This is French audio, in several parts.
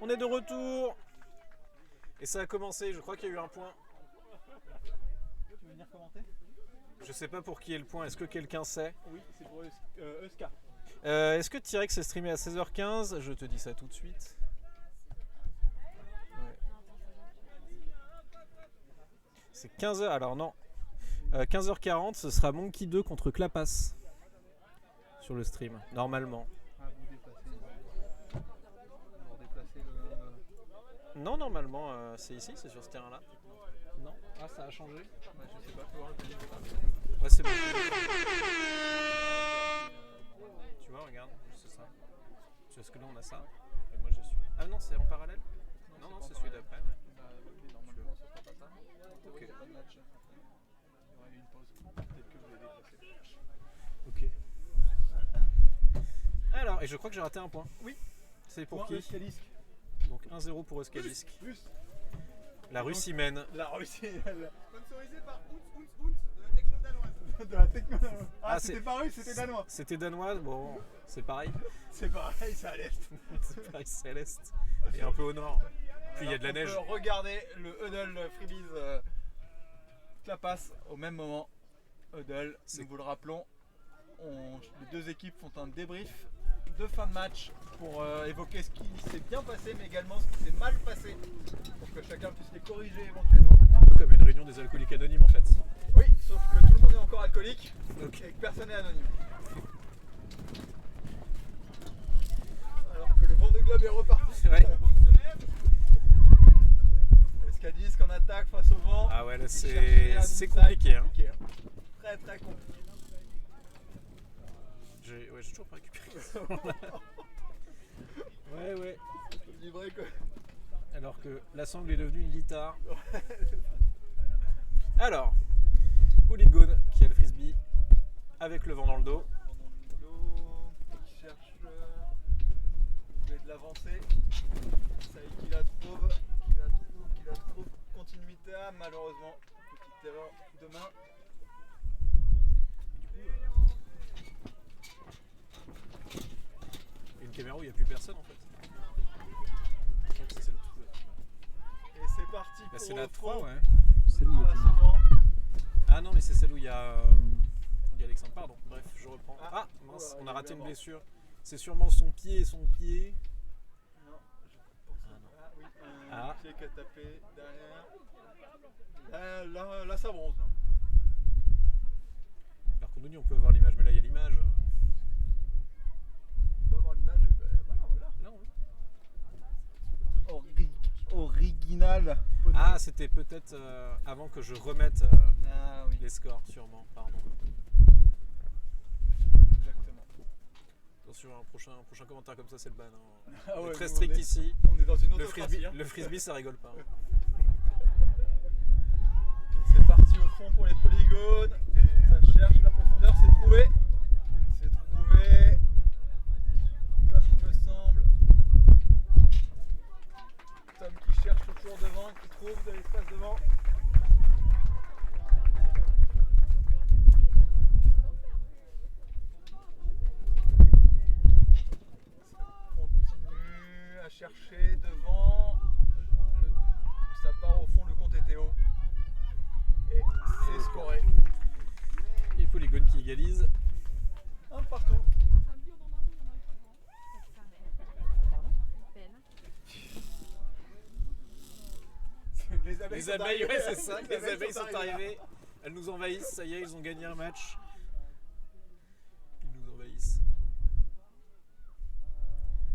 On est de retour. Et ça a commencé, je crois qu'il y a eu un point. Tu veux venir commenter? Je sais pas pour qui est le point, est-ce que quelqu'un sait? Oui, c'est pour Euska. Est-ce que T-Rex est streamé à 16h15? Je te dis ça tout de suite. Ouais. C'est 15h, alors non. 15h40, ce sera Monkey 2 contre Clapas. Sur le stream, normalement. Ah, vous déplacez le... Non, normalement, c'est ici, c'est sur ce terrain-là. Non. Ah, ça a changé. Bah, je sais pas, faut voir le télé. Ouais, c'est bon. Tu vois, regarde, c'est ça. Parce que là, on a ça. Et moi, je suis. Ah non, c'est en parallèle? Non, c'est celui d'après. Ouais. Bah, oui, normalement, ça sera pas ça. Ok. Il y a pas de match. Il y aura eu une pause. Peut-être que vous l'avez déplacé. Ok. Alors, et je crois que j'ai raté un point. Oui. C'est pour Point qui? Euskalisk. Donc 1-0 pour Euskalisk. Plus. La Russie mène. La Russie. Sponsorisé par Hunts, de la techno danoise. De la techno. Ah, C'était pas russe, c'était danois. C'était danois, bon, c'est pareil. C'est pareil, ça à l'est. C'est pareil, c'est à l'est. Et un peu au nord. Puis il y a de la neige. On peut regarder le Huddle Freebies Clapas au même moment. Huddle, nous vous le rappelons, les deux équipes font un débrief de fin de match pour évoquer ce qui s'est bien passé mais également ce qui s'est mal passé pour que chacun puisse les corriger éventuellement. Un peu comme une réunion des alcooliques anonymes en fait. Oui, sauf que tout le monde est encore alcoolique Ok. et que personne n'est anonyme. Alors que le Vendée Globe est reparti. Ouais. Escadisque en attaque face au vent. Ah ouais, là Chercher un c'est inside, compliqué. Hein. Très très compliqué. J'ai toujours pas récupéré. Ouais. Livré quoi. Alors que la sangle est devenue une guitare. Alors, Polygone qui a le frisbee avec le vent dans le dos. Qui cherche trouver de l'avancée. Ça y est qu'il la trouve. Qu'il la trouve. Continuité A, malheureusement. Petite erreur de main. Et une caméra où il n'y a plus personne en fait. Je crois que c'est celle Et c'est parti. Là, pour c'est la le 3, fond. ouais. Celle où il y a Face plus- au vent. Ah non, mais c'est celle où il y a Alexandre, pardon. Bref, je reprends. Ah mince, on a raté une blessure. C'est sûrement son pied et son pied. Non, je pense Ah, non. oui, un Ah. pied qui a tapé derrière. Là ça bronze. Là. Alors qu'on nous dit on peut avoir l'image, mais là il y a l'image. On peut avoir l'image. Voilà, voilà. Là, on l'a. Original. Ah, c'était peut-être avant que je remette Ah oui, les scores, sûrement, pardon. exactement. Attention, un prochain commentaire comme ça, c'est le ban. Hein. Ah On est ouais, très nous, strict ici. On est dans une Le autocratie. frisbee, Hein. le frisbee, ça rigole pas. Hein. C'est parti au fond pour les polygones. Ça cherche la profondeur, c'est trouvé. C'est trouvé. Comme il me semble. Tom qui cherche le tour devant, qui trouve de l'espace devant. Continue à chercher devant. Ça part au fond, le compte était haut. Et c'est scoré. Et Polygone qui égalise. Un partout. Les abeilles, ouais, c'est ça. Les abeilles sont arrivées. Elles nous envahissent. Ça y est, ils ont gagné un match. Ils nous envahissent.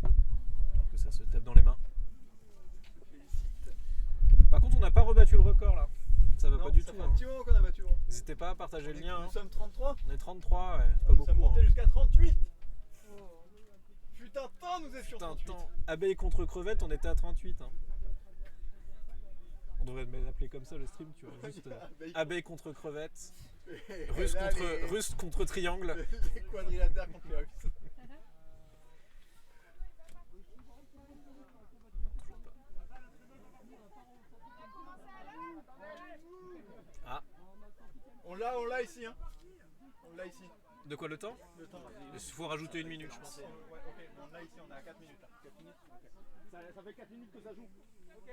Alors que ça se tape dans les mains. Par contre, on n'a pas rebattu le record là. Ça va Non, pas du ça tout. fait Hein. un petit moment qu'on a battu. N'hésitez pas à partager le lien. Hein. Nous sommes 33. On est 33, ouais. C'est pas Nous beaucoup. sommes montés Hein. jusqu'à 38. Putain, tant nous étions Putain, 38. temps. Abeille contre crevette, on était à 38. Hein. On devrait l'appeler comme ça le stream, tu vois. Juste abeille contre crevette, Et russe là, russe contre triangle. les quadrilatères contre les Russes. Ah, On l'a ici. Hein. On l'a ici. De quoi le temps? Le temps. Il faut rajouter 1 minute, je pense. Ouais, ok. Bon, là, ici, on est à 4 minutes. Là. 4 minutes, ok. Ça fait 4 minutes que ça joue. Ok.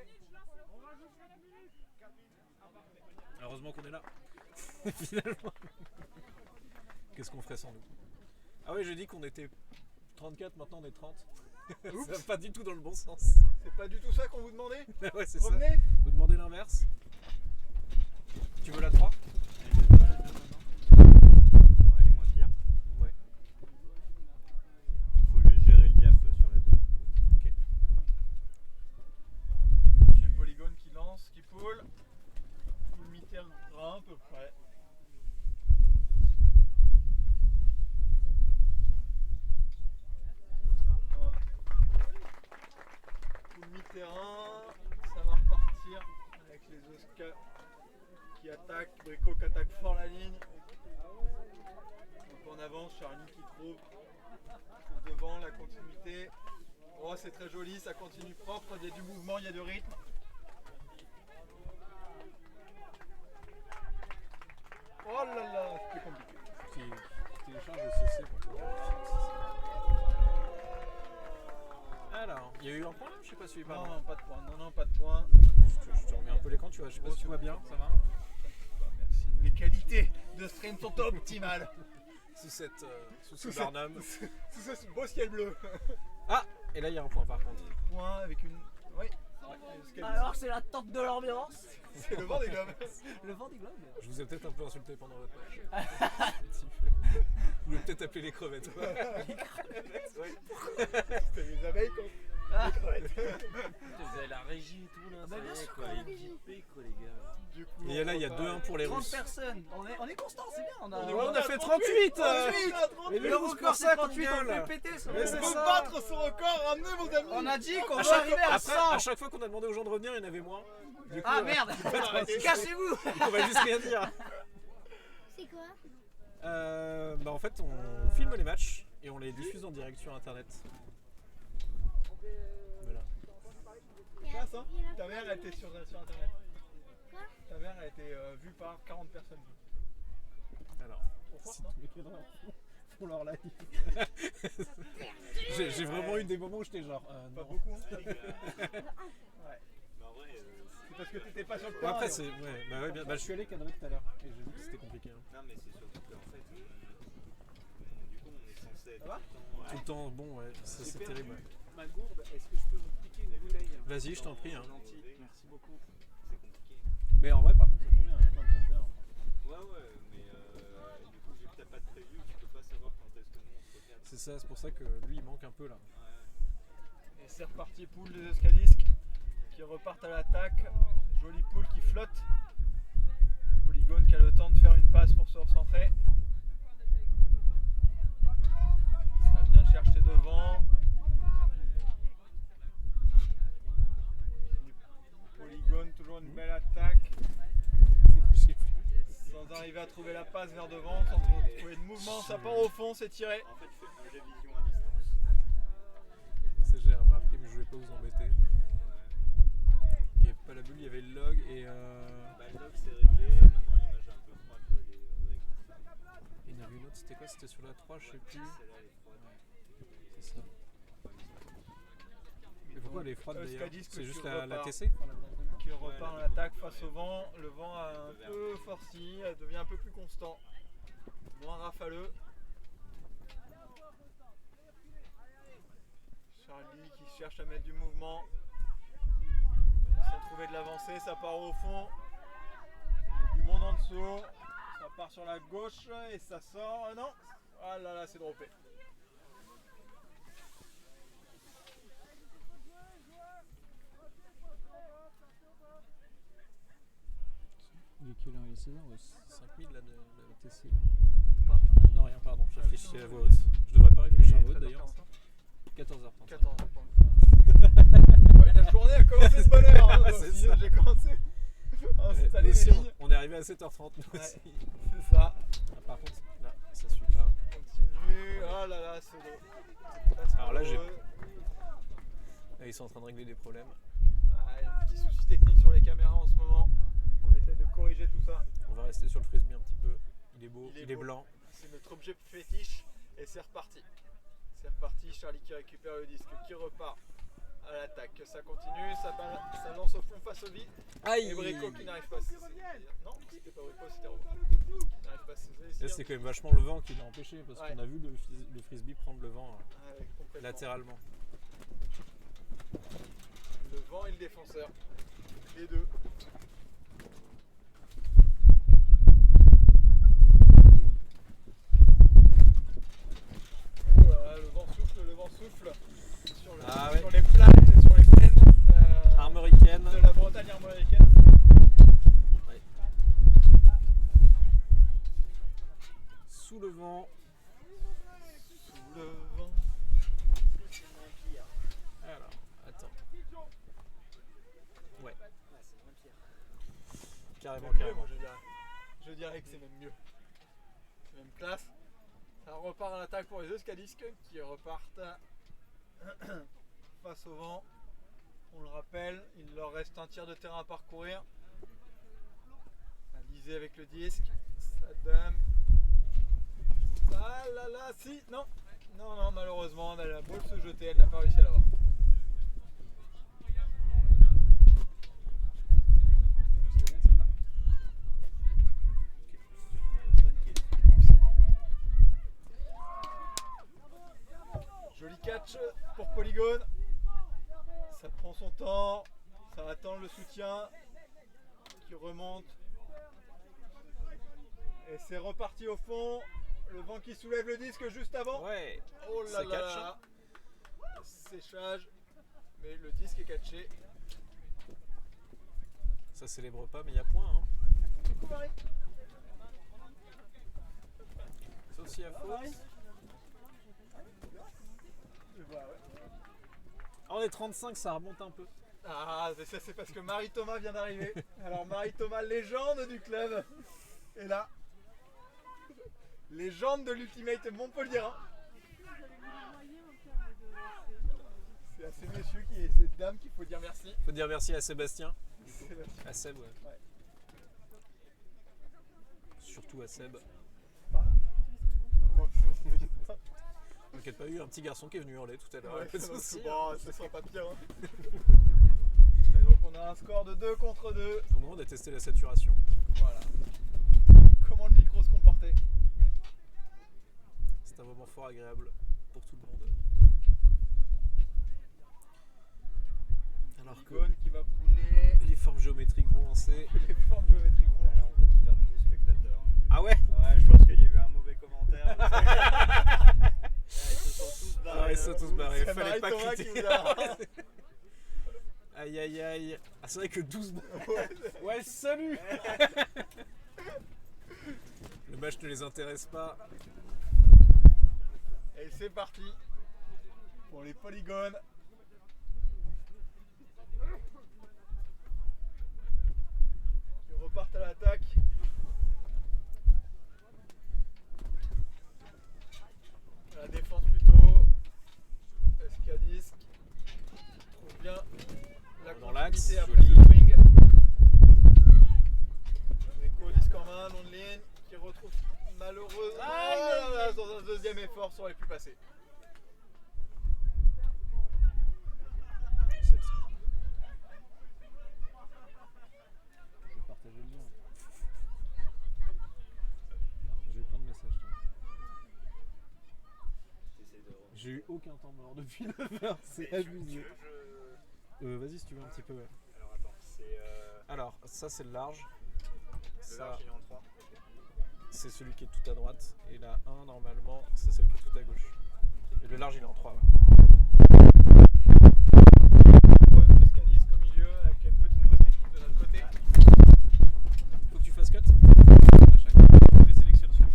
On rajoute 4 minutes. 4 minutes. Ah, parfait. Heureusement qu'on est là. Finalement. Qu'est-ce qu'on ferait sans nous? Ah oui, j'ai dit qu'on était 34, maintenant on est 30. Ça va pas du tout dans le bon sens. C'est pas du tout ça qu'on vous demandait? Ouais, c'est ça. Revenez. Vous demandez l'inverse. Tu veux la 3? Elle est moins pire. Ouais. Faut juste gérer le diaph sur la 2. Ok. J'ai le polygone qui lance, qui pull. Pull mi-terrain à peu près. Pull mi-terrain, ça va repartir avec les Oscar qui attaquent, Brico qui attaque fort la ligne. Donc on avance, Charlie qui trouve devant la continuité. Oh, c'est très joli, ça continue propre, il y a du mouvement, il y a du rythme. Oh là là, c'était compliqué. Qui télécharge le CC pour toi. Alors, il y a eu un point là? Je sais pas si il Non, pas. non, pas de point, non, non, pas de point. Je te remets un peu l'écran, tu vois. Je sais pas si tu vois bien, ça va? Merci. Les qualités de stream sont optimales. Sous ce Barnum. Sous ce beau ciel bleu. Ah! Et là, il y a un point par contre. Point avec une. Oui. Alors c'est la tente de l'ambiance, C'est le vent des globes. le vent des globes. Je vous ai peut-être un peu insulté pendant votre match. Vous voulez peut-être appeler les crevettes. Quoi. C'était les abeilles contre les crevettes. Vous avez la régie et tout là, ça y est, quoi, équipé quoi les gars. Du coup, Et là, il y a 2-1 pour les 30 Russes. personnes, on est constant, c'est bien. On a, On est on a fait 38, 38 Et le le record c'est ça 38, on le fait péter ça. Mais On c'est peut ça. battre ce record, ramenez vos amis. On a dit qu'on À veut chaque, arriver fois, à après, 100. à chaque fois qu'on a demandé aux gens de revenir, il y en avait moins. Du coup, Ah merde, cassez-vous. on va juste rien dire. C'est quoi? Bah en fait, on filme les matchs et on les diffuse en direct sur internet. Voilà. Classe, hein. Ta mère, elle était sur internet. Quoi? Ta mère a été vue par 40 personnes. Alors, Trop fort, si non? tous les cadres font leur live. J'ai vraiment eu des moments où j'étais genre. Pas Non. beaucoup. Hein. Ouais. Bah en vrai, C'est parce que t'étais pas sur le Bon, terrain. après, Léon. c'est. Ouais, bah, ouais, bien. Bah, je suis allé cadrer tout à l'heure et j'ai vu que c'était compliqué. Hein. non mais c'est surtout qu'en fait, du coup on est censé être Ça va Tout le temps, bon, ouais, ça c'est terrible. Ouais. Ma gourde, est-ce que je peux vous piquer une bouteille? Vas-y, je t'en prie. Hein. Gentil, merci beaucoup. c'est compliqué. Mais en vrai, par contre, c'est trop bien, il y a plein de trucs bien. Ouais, mais du coup, vu que t'as pas de preview, tu peux pas savoir quand est-ce que nous on se regarde. C'est ça, c'est pour ça que lui il manque un peu là. Et c'est reparti, poule des Escalisques qui repartent à l'attaque. Jolie poule qui flotte. Polygone qui a le temps de faire une passe pour se recentrer. Ça vient chercher devant. Polygone, toujours une belle attaque. J'ai vu. Sans arriver à trouver la passe vers devant, sans trouver de mouvement, ça part au fond, c'est tiré. En fait, tu fais un jeu vision à distance. Ça j'ai remarqué, mais je vais pas vous embêter. Il n'y avait pas la bulle, il y avait le log et. Bah, le log c'est réglé, maintenant l'image est un peu froide les règles. Il y en avait une autre, c'était quoi? C'était sur la 3, je sais plus. Celle-là elle est froide. C'est ça. Et pourquoi elle est froide d'ailleurs? Euskadis C'est que juste tu la repars. TC? Qui repart en attaque face au vent. Le vent a un peu forci, elle devient un peu plus constant, moins rafaleux. Charlie qui cherche à mettre du mouvement sans trouver de l'avancée, ça part au fond. Il y a du monde en dessous, ça part sur la gauche et ça sort. Non, ah là là, c'est droppé. Il est quelle heure? Il est 16h ou 5000 là de la TC? Non, rien, pardon, je réfléchissais à voix haute. Je devrais pas réfléchir à voix haute d'ailleurs. 14h30. 14 ouais, la journée a commencé de bonne heure. Hein, C'est aussi, ça. j'ai commencé à installer Nous les aussi, lignes. on est arrivé à 7h30 nous Ouais. aussi. C'est ça. Ah, par contre, là, ça suit pas. Continue. Oh là là, c'est drôle. Alors là, j'ai. Là, ils sont en train de régler des problèmes. Ah, il y a des petits soucis techniques sur les caméras en ce moment. On essaie de corriger tout ça. On va rester sur le frisbee un petit peu. Il est beau, il est beau. blanc. C'est notre objet fétiche et c'est reparti. C'est reparti, Charlie qui récupère le disque, qui repart à l'attaque. Ça continue, ça lance au fond face au vide. Aïe. Et Brico qui n'arrive pas à se saisir. Non, c'était pas Brico, c'était Robin. Qui n'arrive pas à se Là, saisir. c'est quand même vachement le vent qui l'a empêché parce Ouais. qu'on a vu le frisbee prendre le vent Ouais, complètement. latéralement. Le vent et le défenseur. Les deux. Oh là là, le vent souffle Ah ouais. sur les plaines et sur les plaines Armoricaine. de la Bretagne armoricaine. Sous le vent. Sous le vent. Alors, attends. Ouais. Carrément, Même mieux, carrément. moi, je dirais que c'est même mieux. C'est même classe. Ça repart à l'attaque pour les Euskadisques qui repartent face au vent. On le rappelle, il leur reste un tiers de terrain à parcourir. Alizé avec le disque. Saddam. Ah là là, si, non. Non, malheureusement, elle a la boule se jeter, elle n'a pas réussi à l'avoir. Joli catch pour Polygone. Ça prend son temps. Ça attend le soutien qui remonte. Et c'est reparti au fond. Le vent qui soulève le disque juste avant. Ouais. Oh là Ça là catch, là. Séchage. Mais le disque est catché. Ça célèbre pas, mais il y a point. Hein. Coucou Marie. Sauf s'il y a faute. Ah, on est 35, ça remonte un peu. Ah, mais ça c'est parce que Marie Thomas vient d'arriver. Alors Marie Thomas, légende du club, est là. Légende de l'Ultimate Montpellier. C'est à ces messieurs, cette dame qu'il faut dire merci. Faut dire merci à Sébastien. Sébastien. À Seb, ouais. Ouais. Surtout à Seb. Bon, T'inquiète pas, il y a eu un petit garçon qui est venu hurler tout à l'heure. ouais, Pas de ça va, soucis. bon, ça sera pas pire. Hein. Et donc on a un score de 2 contre 2. Au moment de tester la saturation. Voilà. Comment le micro se comportait. C'est un moment fort agréable pour tout le monde. Alors que Gone qui va pouler. les formes géométriques vont lancer. Les formes géométriques vont Alors, on va perdre 12 spectateurs. Ah ouais. Ouais, je pense qu'il y a eu un mauvais commentaire. Ils se sont tous barrés. Ah, ils sont tous barrés. C'est Fallait pas Marie-Thomas quitter. qui vous a- Aïe aïe aïe. Ah, c'est vrai que 12. Ouais. Ouais, salut. Le match ne les intéresse pas. Et c'est parti pour les polygones. Qui repartent à l'attaque. À la défense plutôt. Escadisque trouve bien la Dans l'axe, continuité après joli. ce swing. Rico disque en main, long de ligne, qui retrouve malheureusement dans un deuxième effort, ça aurait pu passer. Je vais partager le lien. J'ai eu plein de messages. T'essayes de remonter. J'ai eu aucun temps mort depuis 9h, c'est Mais abusé. tu veux, Vas-y si tu veux un petit peu. Ouais. Alors attends, c'est Alors, ça c'est le large. le Ça, large il est en 3. c'est celui qui est tout à droite. Et la 1, normalement, c'est celui qui est tout à gauche. Et le large, il est en 3. Ouais. Escadisque au milieu avec une petite fausse technique de notre côté. Faut que tu fasses cut à chaque fois. Tu les sélectionnes celui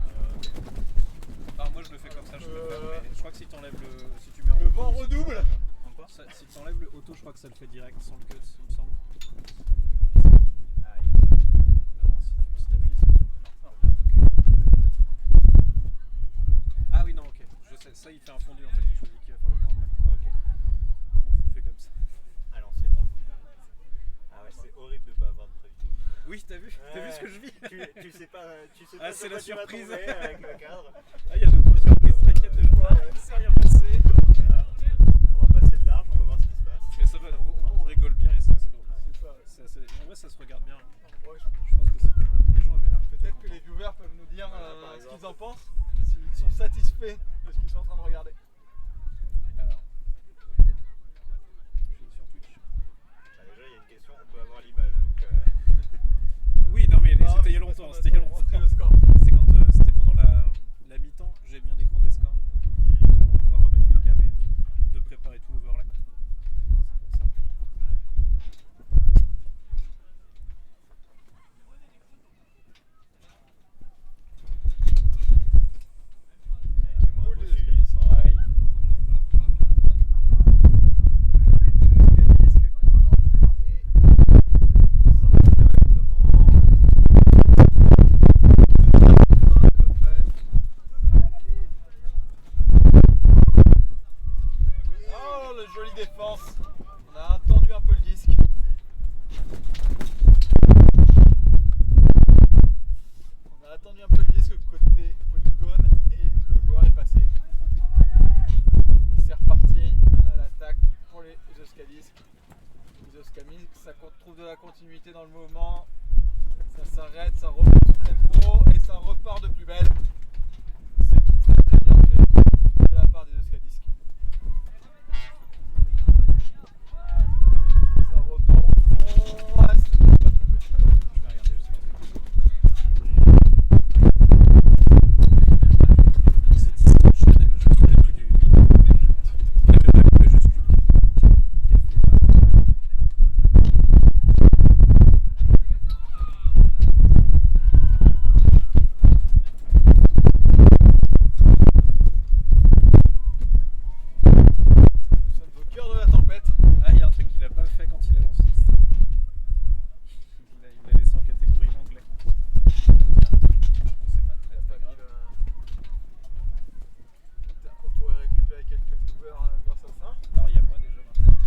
Enfin, moi je le fais comme ça, je peux le faire. Mais je crois que si t'enlèves le. Si tu mets en Le auto, vent redouble. En quoi si t'enlèves le auto, je crois que ça le fait direct sans le cut, il me semble. Ah, yes. Non, si t'appuies, Ah oui, non, ok. Je sais, ça il fait un fondu en fait, il choisit qui va faire le point après. Ok. Bon, on fait comme ça. À l'ancienne. Ah ouais, c'est horrible de pas avoir de prévu. Oui, t'as vu ce que je vis? Tu sais pas Ah, c'est sur la quoi tu vas surprise. tomber avec le cadre. Ah, il y a d'autres surprises, t'inquiète pas. C'est rien passé. Voilà. On va passer de large, on va voir ce qui se passe. Mais ça va, on rigole bien et ça, c'est drôle. En vrai, ça se regarde bien. Ouais, Je pense que c'est pas mal. Les gens avaient l'air. peut-être que les viewers peuvent nous dire Voilà, par ce exemple. qu'ils en pensent, s'ils sont satisfaits de ce qu'ils sont en train de regarder. Alors. Je suis sur Twitch. Ah, déjà, il y a une question, on peut avoir l'image. Donc, Oui, non, mais Ah, c'était il y a mais longtemps. c'est C'était il y a parce qu'on longtemps. a montré le score. C'est quand c'était pendant la mi-temps, j'ai mis un écran des scores avant de pouvoir remettre les cams et de préparer tout l'overlay. C'est pour ça. fais-moi un Cool, beau les suivi. escaliers. Ouais. Oh, le jolie défense. On a attendu un peu le disque. On a attendu un peu le disque côté polygone et le joueur est passé. C'est reparti à l'attaque pour les Euskadisc. Les Euskadisc, ça trouve de la continuité dans le mouvement. Ça s'arrête, ça reprend son tempo et ça repart de plus belle. C'est très très bien fait de la part des Euskadisc. Ça repart au fond. Ah, ça ne va pas tomber. Je vais regarder juste par c'est 10 Chanel, je ne souviens plus du. Le majuscule. Quel Nous sommes au cœur de la tempête. Ah, il y a un truc qu'il a pas fait quand il a lancé. Il l'a laissé en catégorie anglais. C'est pas très Pas grave. grave. Peut-être qu'on pourrait récupérer quelques viewers grâce à ça. Alors il y a moi déjà maintenant.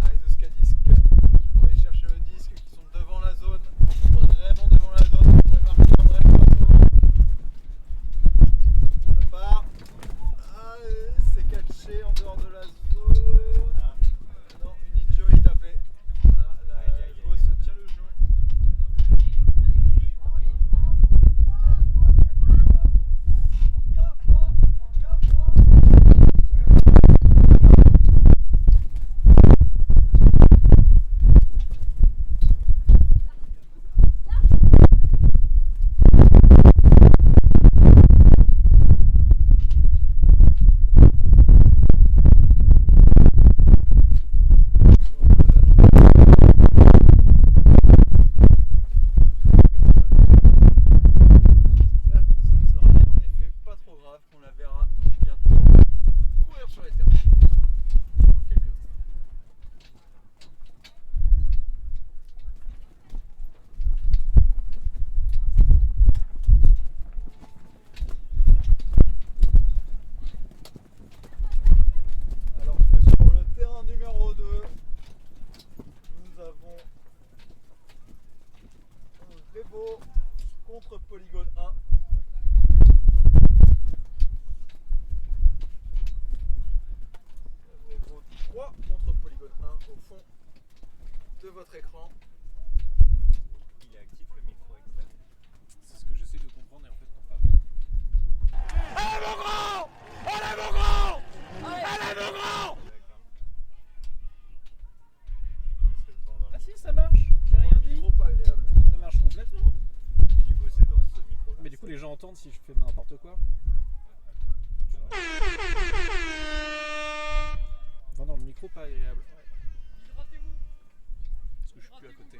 Ah, les Euskadisc qui vont aller chercher le disque, qui sont devant la zone, qui sont vraiment devant la zone, qui pourraient marquer un break sur la zone. Ça part. Ah, c'est catché en dehors de la zone. Ah. Non, une injury tapée. Ah, la Aïe, aïe, aïe. joueuse se tient le genou. J'espère que ce ne sera en effet pas trop grave, qu'on la verra bientôt courir sur les terrains. Dans quelques instants. Alors que sur le terrain numéro 2, nous avons Revo contre Polygone 1. Revo 3 contre Polygone 1 au fond de votre écran. Il est actif le micro externe. C'est ce que j'essaie de comprendre et en fait non pas bien. D'accord. Est-ce que le vent dans le- Ah si ça marche, j'ai rien dit. Trop pas agréable. Ça marche complètement. Et du coup, c'est dans ce micro-là. Mais du coup les gens entendent si je fais n'importe quoi. Vent dans le micro pas agréable. Parce que je suis plus à côté.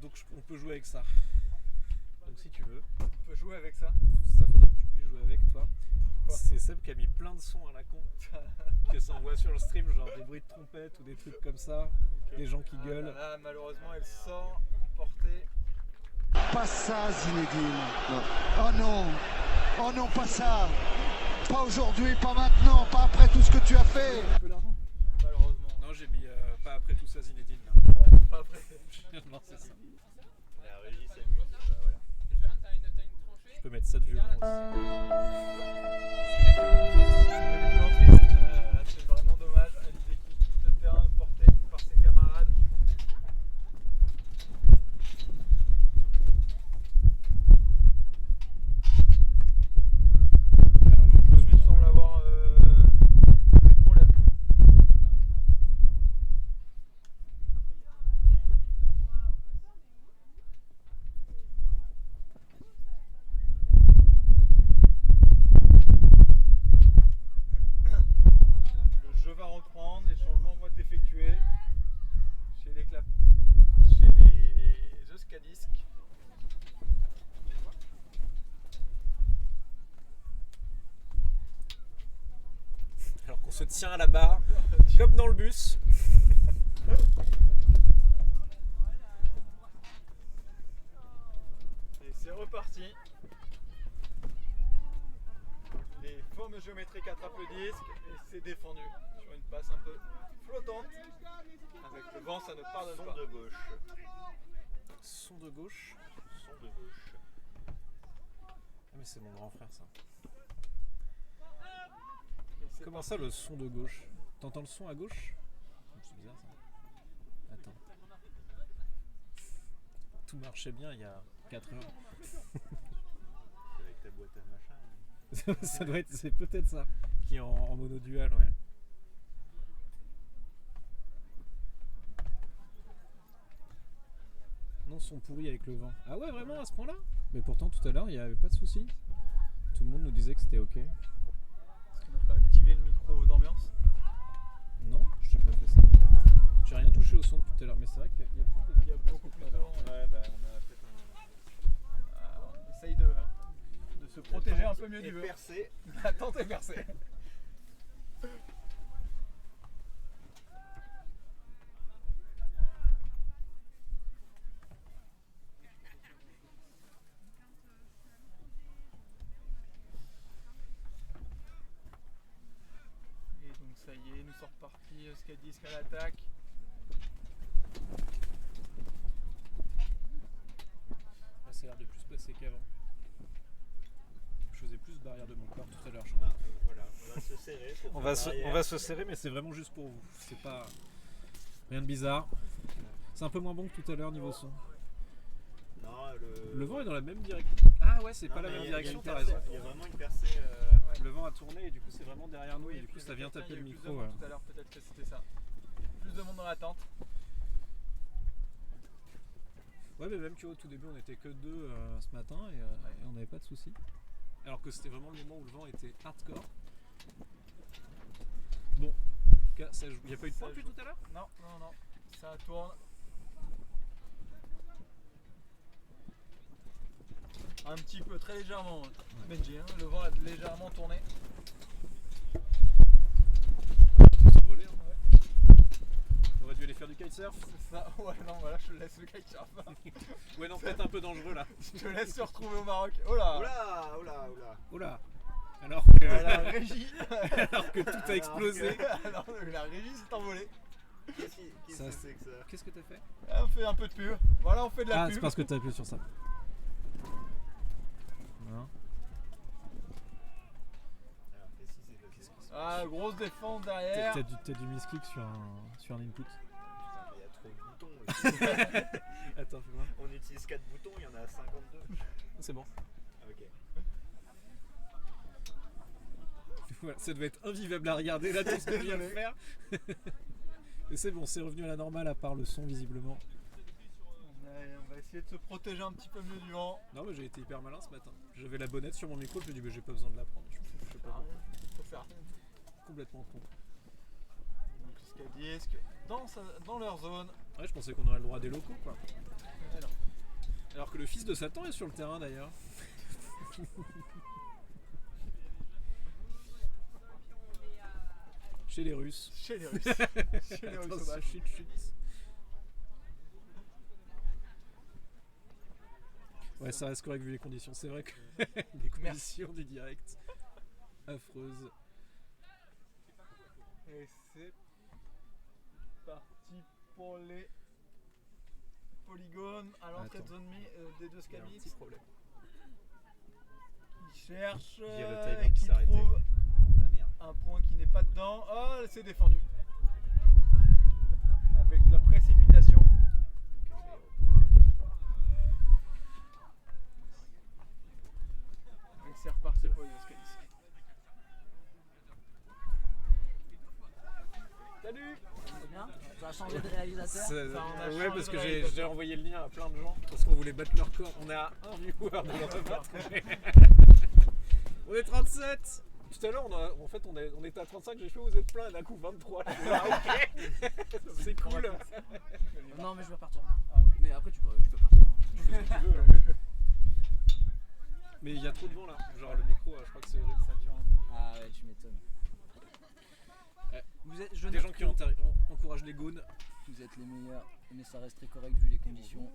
Donc on peut jouer avec ça. Donc si tu veux, On peut jouer avec ça. ça faudrait que tu puisses jouer avec toi. Pourquoi C'est Seb qui a mis plein de sons à la con. Que ça envoie sur le stream, genre des bruits de trompette ou des trucs comme ça. Des gens qui Ah gueulent. là là, malheureusement, elle sort portée. Pas ça, Zinedine. Oh non. Oh non, pas ça. Pas aujourd'hui, pas maintenant, pas après tout ce que tu as fait. Un peu d'argent. Malheureusement. après tout ça, Zinedine. Là. Ouais, pas après. Non, c'est ça. La régie s'amuse. Voilà. Je peux mettre ça de violon aussi. C'est vraiment dommage. Alizé qui quitte le terrain porté par ses camarades. Il semble avoir des problèmes. Le jeu va reprendre, les changements vont être effectués chez les Euskadisk. Alors qu'on se tient à la barre, comme dans le bus. Et c'est reparti. Les formes géométriques attrapent le disque et c'est défendu sur une passe un peu flottante. Avec le vent, ça ne pardonne Son pas. de gauche. Son de gauche. Son de gauche. Ah mais c'est mon grand frère ça. Et c'est Comment ça le son de gauche? T'entends le son à gauche? C'est bizarre ça. Attends. Tout marchait bien il y a 4 heures. C'est avec ta boîte à machin. Ça doit être, c'est peut-être ça. Qui est en mono-dual, ouais. Non, son pourri avec le vent. Ah ouais, vraiment à ce point-là? Mais pourtant tout à l'heure il n'y avait pas de souci. Tout le monde nous disait que c'était ok. Est-ce qu'on n'a pas activé le micro d'ambiance? Non, je n'ai pas fait ça. J'ai rien touché au son depuis tout à l'heure, mais c'est vrai qu'il y a plus de. Il y a beaucoup plus de vent. Ouais, bah on a peut-être On essaye de se protéger un peu mieux du vent. percé. La tente est percée. Et donc ça y est, nous sommes repartis, Euskadisk à l'attaque. Là, ça a l'air de plus passer qu'avant. Je faisais plus barrière de mon corps tout à l'heure, je Bah, crois. voilà, on va se serrer. pour On faire va, se, l'arrière. on va se serrer, mais c'est vraiment juste pour vous. C'est pas. Rien de bizarre. C'est un peu moins bon que tout à l'heure niveau son. Non, Le vent est dans la même direction. Ah ouais, c'est Non, pas la mais même il y a direction, une t'as percée, raison. Il y a vraiment une percée. Le vent a tourné et du coup c'est vraiment derrière nous et du coup puis ça vient quelqu'un, taper il y le a eu plus micro. de monde tout à l'heure, peut-être que c'était ça. Plus de monde dans la tente. Ouais, mais même tu vois, au tout début on était que deux ce matin et on n'avait pas de soucis. Alors que c'était vraiment le moment où le vent était hardcore. Bon, ça joue. Il n'y a pas eu de Ça point depuis joue. tout à l'heure? Non, non, non. Ça tourne. Un petit peu, très légèrement, Benji. Hein. Le vent a légèrement tourné. S'envoler, hein. On aurait dû aller faire du kitesurf. C'est ça. Ouais, non, voilà, je te laisse le kitesurf. Ouais, non, peut-être un peu dangereux là. Je te laisse se retrouver au Maroc. Oh là. Oh là, oh là, oh là. Oula! Alors que, La régie. alors que tout a explosé. Alors, la régie s'est envolée. Qu'est-ce Ça, que c'est que ça? Qu'est-ce que t'as fait? Ah, on fait un peu de pub. Voilà, on fait de la Ah, pub. c'est parce que t'as appuyé sur ça. Non. Alors, qu'est-ce qui s'est passé? Ah, grosse défense derrière. T'as du misclick sur un input. Putain, mais il y a trop de boutons. ici. Attends, fais-moi. On utilise 4 boutons, il y en a 52. C'est bon. Ok. Voilà, ça devait être invivable à regarder là tout ce que je viens de faire. Mais c'est bon, c'est revenu à la normale à part le son visiblement. On va essayer de se protéger un petit peu mieux du vent. Non mais j'ai été hyper malin ce matin. J'avais la bonnette sur mon micro, je me dis mais j'ai pas besoin de la prendre. Je sais pas pourquoi. Faut faire Complètement con. donc Euskadisk dans leur zone. Ouais, je pensais qu'on aurait le droit des locaux quoi. Mais non. Alors que le fils de Satan est sur le terrain d'ailleurs. Chez les Russes. Chez les Russes. Chez les Russes Attention, sauvages. chut, chut. Ouais, ça reste correct vu les conditions. C'est vrai que les conditions du direct affreuses. Et c'est parti pour les polygones à l'entrée de Attends. zone des deux Il y a un Scabits. petit problème. Il cherche Il y a le timer et qui qui s'est arrêté. trouve Ah merde. un point qui n'est pas dedans. Oh, c'est défendu. Avec la précipitation. Et c'est reparti pour les Scabits. Salut. C'est bien. Ça a changé de réalisateur. Enfin, on a Ouais, changé parce de que réalisateur. j'ai envoyé le lien à plein de gens parce qu'on voulait battre leur corps. On est à un viewer de leur rebattre. On est 37. Tout à l'heure, on était à 35, j'ai fait vous êtes plein et d'un coup 23. Ah, ok. C'est cool. Non, mais je vais repartir. Ah, ok. Mais après, tu peux partir. Tu fais ce que tu veux, hein. Mais il y a trop de vent là. Genre le micro, je crois que c'est horrible. Ah ouais, tu m'étonnes. Vous êtes, je Des note gens qui que encouragent les goons. vous êtes les meilleurs, mais ça reste très correct vu les conditions.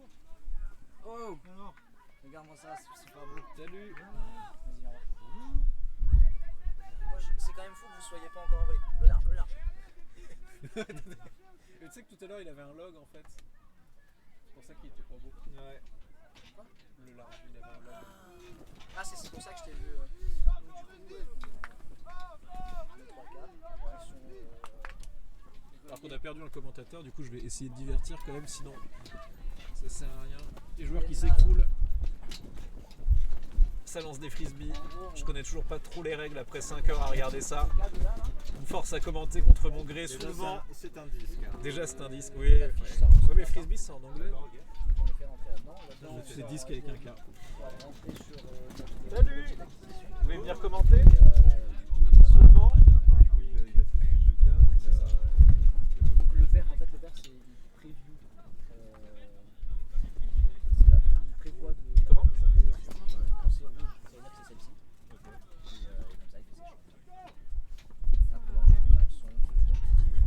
Oh, regarde-moi ça, c'est pas beau. Salut. Vas-y, on va. Moi, c'est quand même fou que vous soyez pas encore envolé. Le large, le large. Mais tu sais que tout à l'heure il avait un log en fait. C'est pour ça qu'il était pas beau. Ouais. Quoi ? Le large, il avait un log. Ah, c'est pour ça que je t'ai vu. Donc, du coup, ouais, 2, 3, 4. Ils sont. Alors qu'on a perdu un commentateur, du coup je vais essayer de divertir quand même, sinon ça sert à rien. Les joueurs qui s'écroulent, ça lance des frisbees. Je connais toujours pas trop les règles après 5 heures à regarder ça. On me force à commenter contre mon gré Déjà, souvent. c'est un disque. Hein. Déjà c'est un disque, oui. Ouais, mais frisbee c'est en anglais. Donc, on les fait rentrer là-dedans. Là-dedans, C'est disque avec un K. on va rentrer sur notre Salut. budget d'acquisition. Vous voulez venir commenter Et, du coup, Souvent. Du coup, il a fait plus de cas. donc le vert, en fait, le vert, c'est une preview. Il prévoit de. Comment Quand c'est rouge, ça veut dire que c'est celle-ci. Et comme ça, il fait ses choix. Après, là, du coup, on a le son.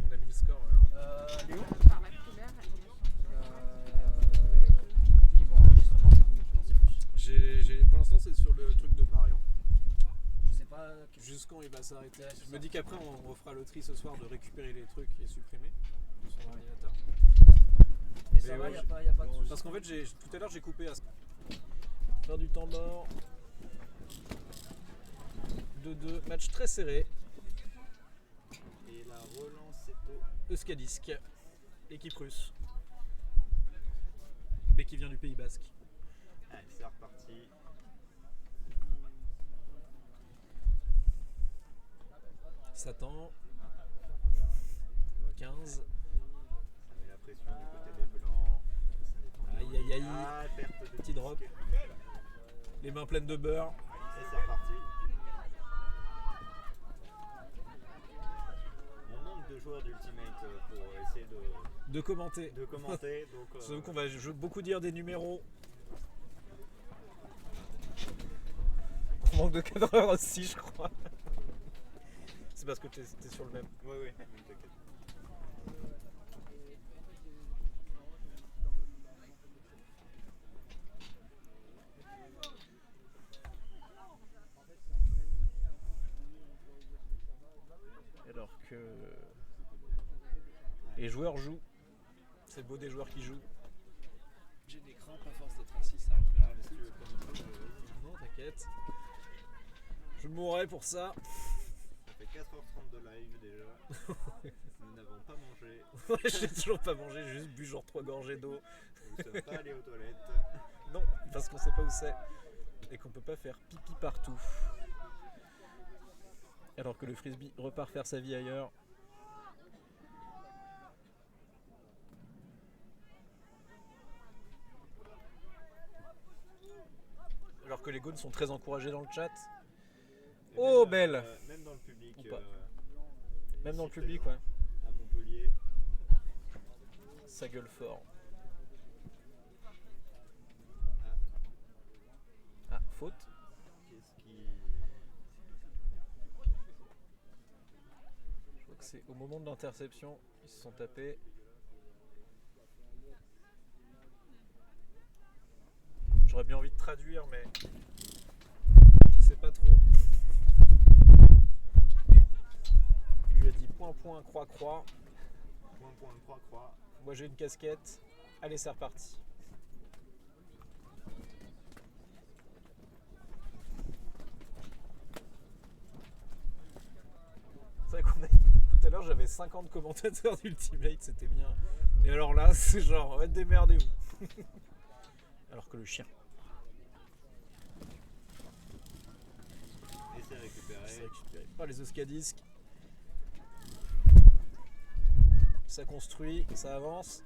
On a mis le score. Ouais. Léo, Niveau enregistrement, c'est plus. Pour l'instant c'est sur le truc de Marion. Je sais pas. Jusqu'en il va s'arrêter. Ouais, c'est Je me ça. dis qu'après on refera le tri ce soir de récupérer les trucs et supprimer de son ordinateur. Et ça Mais va, ouais, il n'y a pas de soucis. Parce qu'en fait tout à l'heure j'ai coupé à faire du temps mort. 2-2, match très serré. Et la relance est au. Euskadisk, équipe russe. Mais qui vient du Pays Basque. Allez, c'est reparti. Satan. 15. Ça met la pression du côté des blancs. Ça défend bien. Aïe aïe aïe. Ah, perte de Petit drop. disque. Les mains pleines de beurre. Et c'est reparti. On manque de joueurs d'Ultimate pour essayer De commenter. de commenter. Donc, C'est donc on va beaucoup dire des numéros. On manque de cadreurs aussi, je crois. C'est parce que t'es sur le même. ouais, ouais, t'inquiète. Alors que les joueurs jouent. C'est beau des joueurs qui jouent. J'ai des crampes à force d'être assis, ça arrive bien. Si tu veux commenter, Non, t'inquiète. Je mourrai pour ça. ça fait 4h30 de live déjà. Nous n'avons pas mangé. J'ai toujours pas mangé, j'ai juste bu genre 3 gorgées d'eau. Nous ne sommes pas allés aux toilettes. Non, parce qu'on sait pas où c'est. Et qu'on peut pas faire pipi partout. Alors que le frisbee repart faire sa vie ailleurs. Alors que les goons sont très encouragés dans le chat. Et Oh, même, belle. Même dans le public. Ou pas. Même dans le ici, public, présent, ouais. À Montpellier. Ça gueule fort. Ah, faute. Qu'est-ce qui. Je crois que c'est au moment de l'interception, ils se sont tapés. J'aurais bien envie de traduire, mais je sais pas trop. Il lui a dit point, point, croix, croix. Point, point, croix, croix. Moi j'ai une casquette. Allez, c'est reparti. C'est vrai qu'on est... Tout à l'heure j'avais 50 commentateurs d'Ultimate, c'était bien. Et alors là, c'est genre, ouais, démerdez-vous. Alors que le chien. Et c'est récupéré. C'est récupéré par les Euskadisques. Ça construit, ça avance.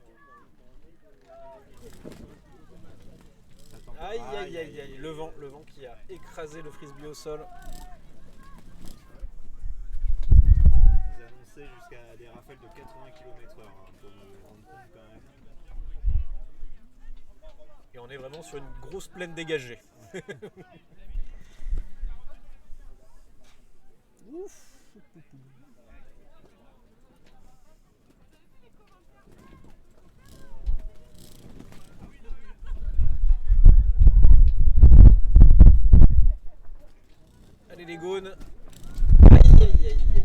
Aïe aïe aïe aïe, le vent qui a écrasé le frisbee au sol. Vous annoncez jusqu'à des rafales de 80 km/h, hein, faut me rendre compte quand même. Et on est vraiment sur une grosse plaine dégagée. Ouf. Allez les gaunes. Aïe aïe aïe aïe.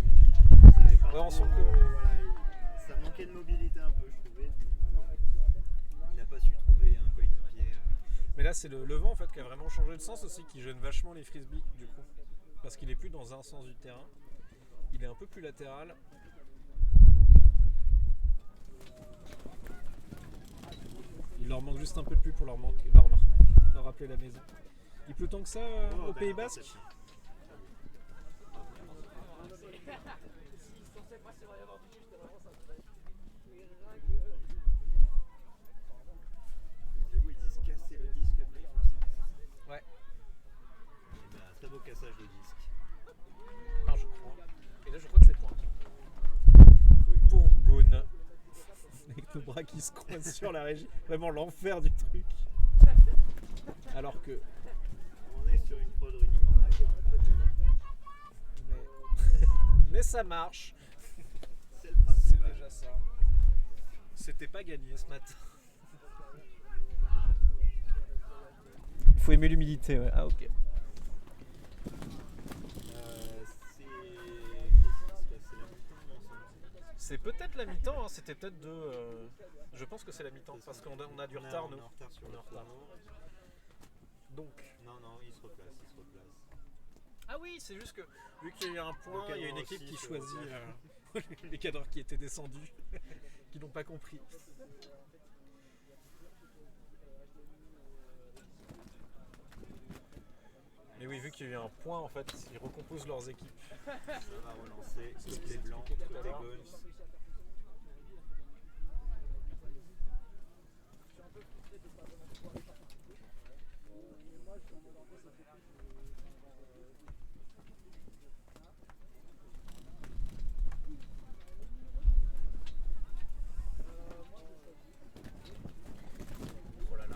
Ça avait pas Ouais, on trop, sent que- voilà, ça manquait de mobilité un peu, je trouvais. Il n'a pas su trouver un coéquipier. Mais là c'est le vent en fait qui a vraiment changé de sens aussi, qui gêne vachement les frisbees du coup. Parce qu'il est plus dans un sens du terrain. Il est un peu plus latéral. Il leur manque juste un peu de pluie pour leur rappeler la maison. Il pleut tant que ça Oh, au belle Pays Basque. interception. Du coup, ils disent casser le disque après ils font ça. Ouais. Et ben, très beau cassage de disque. Non, je crois. Et là je crois que c'est point. Pour Gaune. Avec le bras qui se coince sur la régie. Vraiment l'enfer du truc. Alors que... On est sur une prod rudimentaire. Mais ça marche. C'est le principe. C'est déjà ça. C'était pas gagné ce matin. Il faut aimer l'humidité, ouais. Ah ok. C'est la mi-temps ensemble. C'est peut-être la mi-temps, hein. C'était peut-être de... Je pense que c'est la mi-temps, parce qu'on a du retard, On nous. est en retard sur On est le en retard. chrono. Donc... Non, il se replace. Ah oui, c'est juste que, vu qu'il y a un point, il y a une cadre équipe aussi, qui c'est choisit vrai. les cadreurs qui étaient descendus, qui n'ont pas compris. Mais oui, vu qu'il y a eu un point, en fait, ils recomposent leurs équipes. Ça va relancer. C'est ce Côté qu'ils blanc, expliquaient tout à côté l'heure. Goals. Oh là là.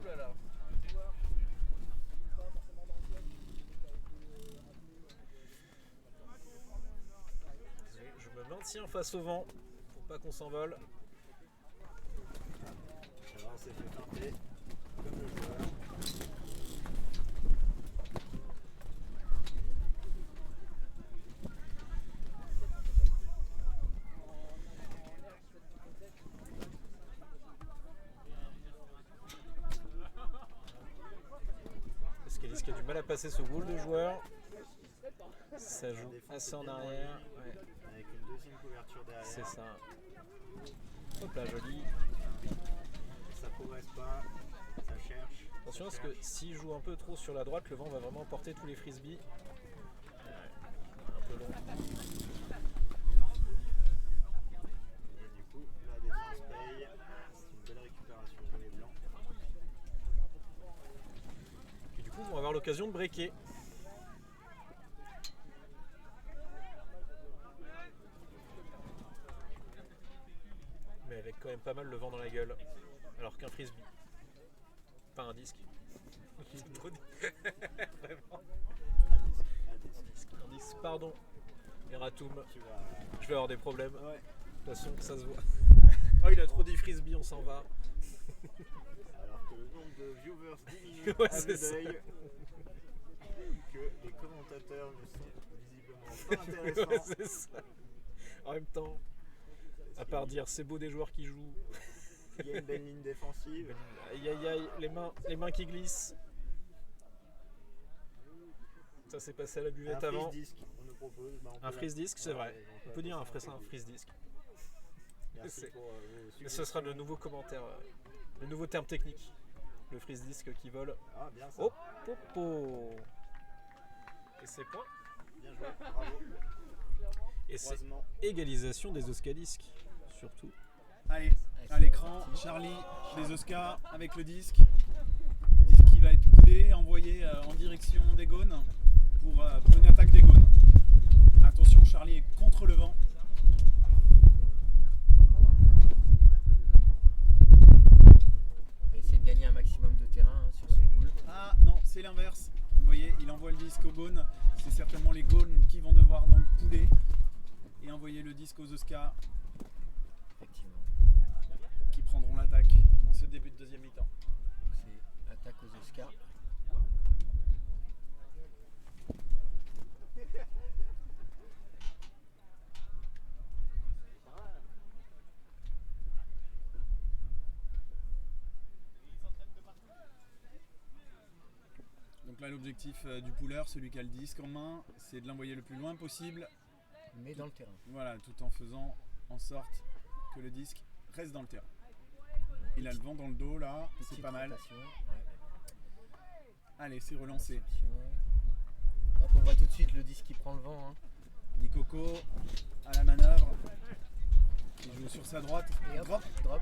Ouh là là. Désolé, je me maintiens face au vent pour pas qu'on s'envole. Ça va, on s'est fait teinter. Comme le joueur. Parce qu'Elis qui a du mal à passer ce wall de joueur. Ça joue Défense assez en bien arrière. Ouais, Avec une deuxième couverture derrière. c'est ça. Hop là, joli. Ça progresse pas. Ça cherche. Attention ça parce que cherche. s'il joue un peu trop sur la droite, le vent va vraiment porter tous les frisbees. Un peu long. Et du coup, la défense paye. C'est une belle récupération pour les blancs. Et du coup, ils vont avoir l'occasion de breaker. Mais avec quand même pas mal le vent dans la gueule. Alors qu'un frisbee. Pas un disque. Trop Vraiment. Un disque. Un disque, pardon. Erratum. Tu vas. Je vais avoir des problèmes. Ouais. De toute façon, ça se voit. Oh, il a trop dit frisbee, on s'en va. Alors que le nombre de viewers diminue Ouais, à c'est vue ça. d'œil, que les commentateurs ne sont visiblement pas Ouais, intéressants. c'est ça. En même temps, à part dire c'est beau des joueurs qui jouent, Il y a une belle ligne défensive. aïe aïe aïe, les mains qui glissent. Ça s'est passé à la buvette Un avant. freeze disc, on nous propose. Bah, on Un peut freeze disc, c'est vrai. Ouais, On peut dire un freeze disc. Merci C'est- pour vos Mais ce sera le nouveau commentaire, le nouveau terme technique. Le freeze disc qui vole. Ah, bien ça. Oh, popo. Et c'est point. Bien joué, bravo. Et c'est Croisement. égalisation des Oscalisques, surtout. Allez, à l'écran, Charlie des Oscars avec le disque. Disque qui va être coulé, envoyé en direction des Gaunes pour une attaque des Gaunes. Attention, Charlie est contre le vent. On va essayer de gagner un maximum de terrain sur ce pool. Ah non, c'est l'inverse. Vous voyez, il envoie le disque aux Gaunes. C'est certainement les Gaunes qui vont devoir donc pouler et envoyer le disque aux Oscars Effectivement. qui prendront l'attaque en ce début de deuxième mi-temps. C'est attaque aux Oscars. Donc là, l'objectif du pooler, celui qui a le disque en main, c'est de l'envoyer le plus loin possible. Mais dans le terrain. Voilà, tout en faisant en sorte que le disque reste dans le terrain. Il a le vent dans le dos là, c'est Petite pas mal. rotation, ouais. Allez, c'est relancé. Réception. Hop, on voit tout de suite le disque qui prend le vent. Hein. Nikoko à la manœuvre. Il joue sur sa droite. Et hop, Drop. drop.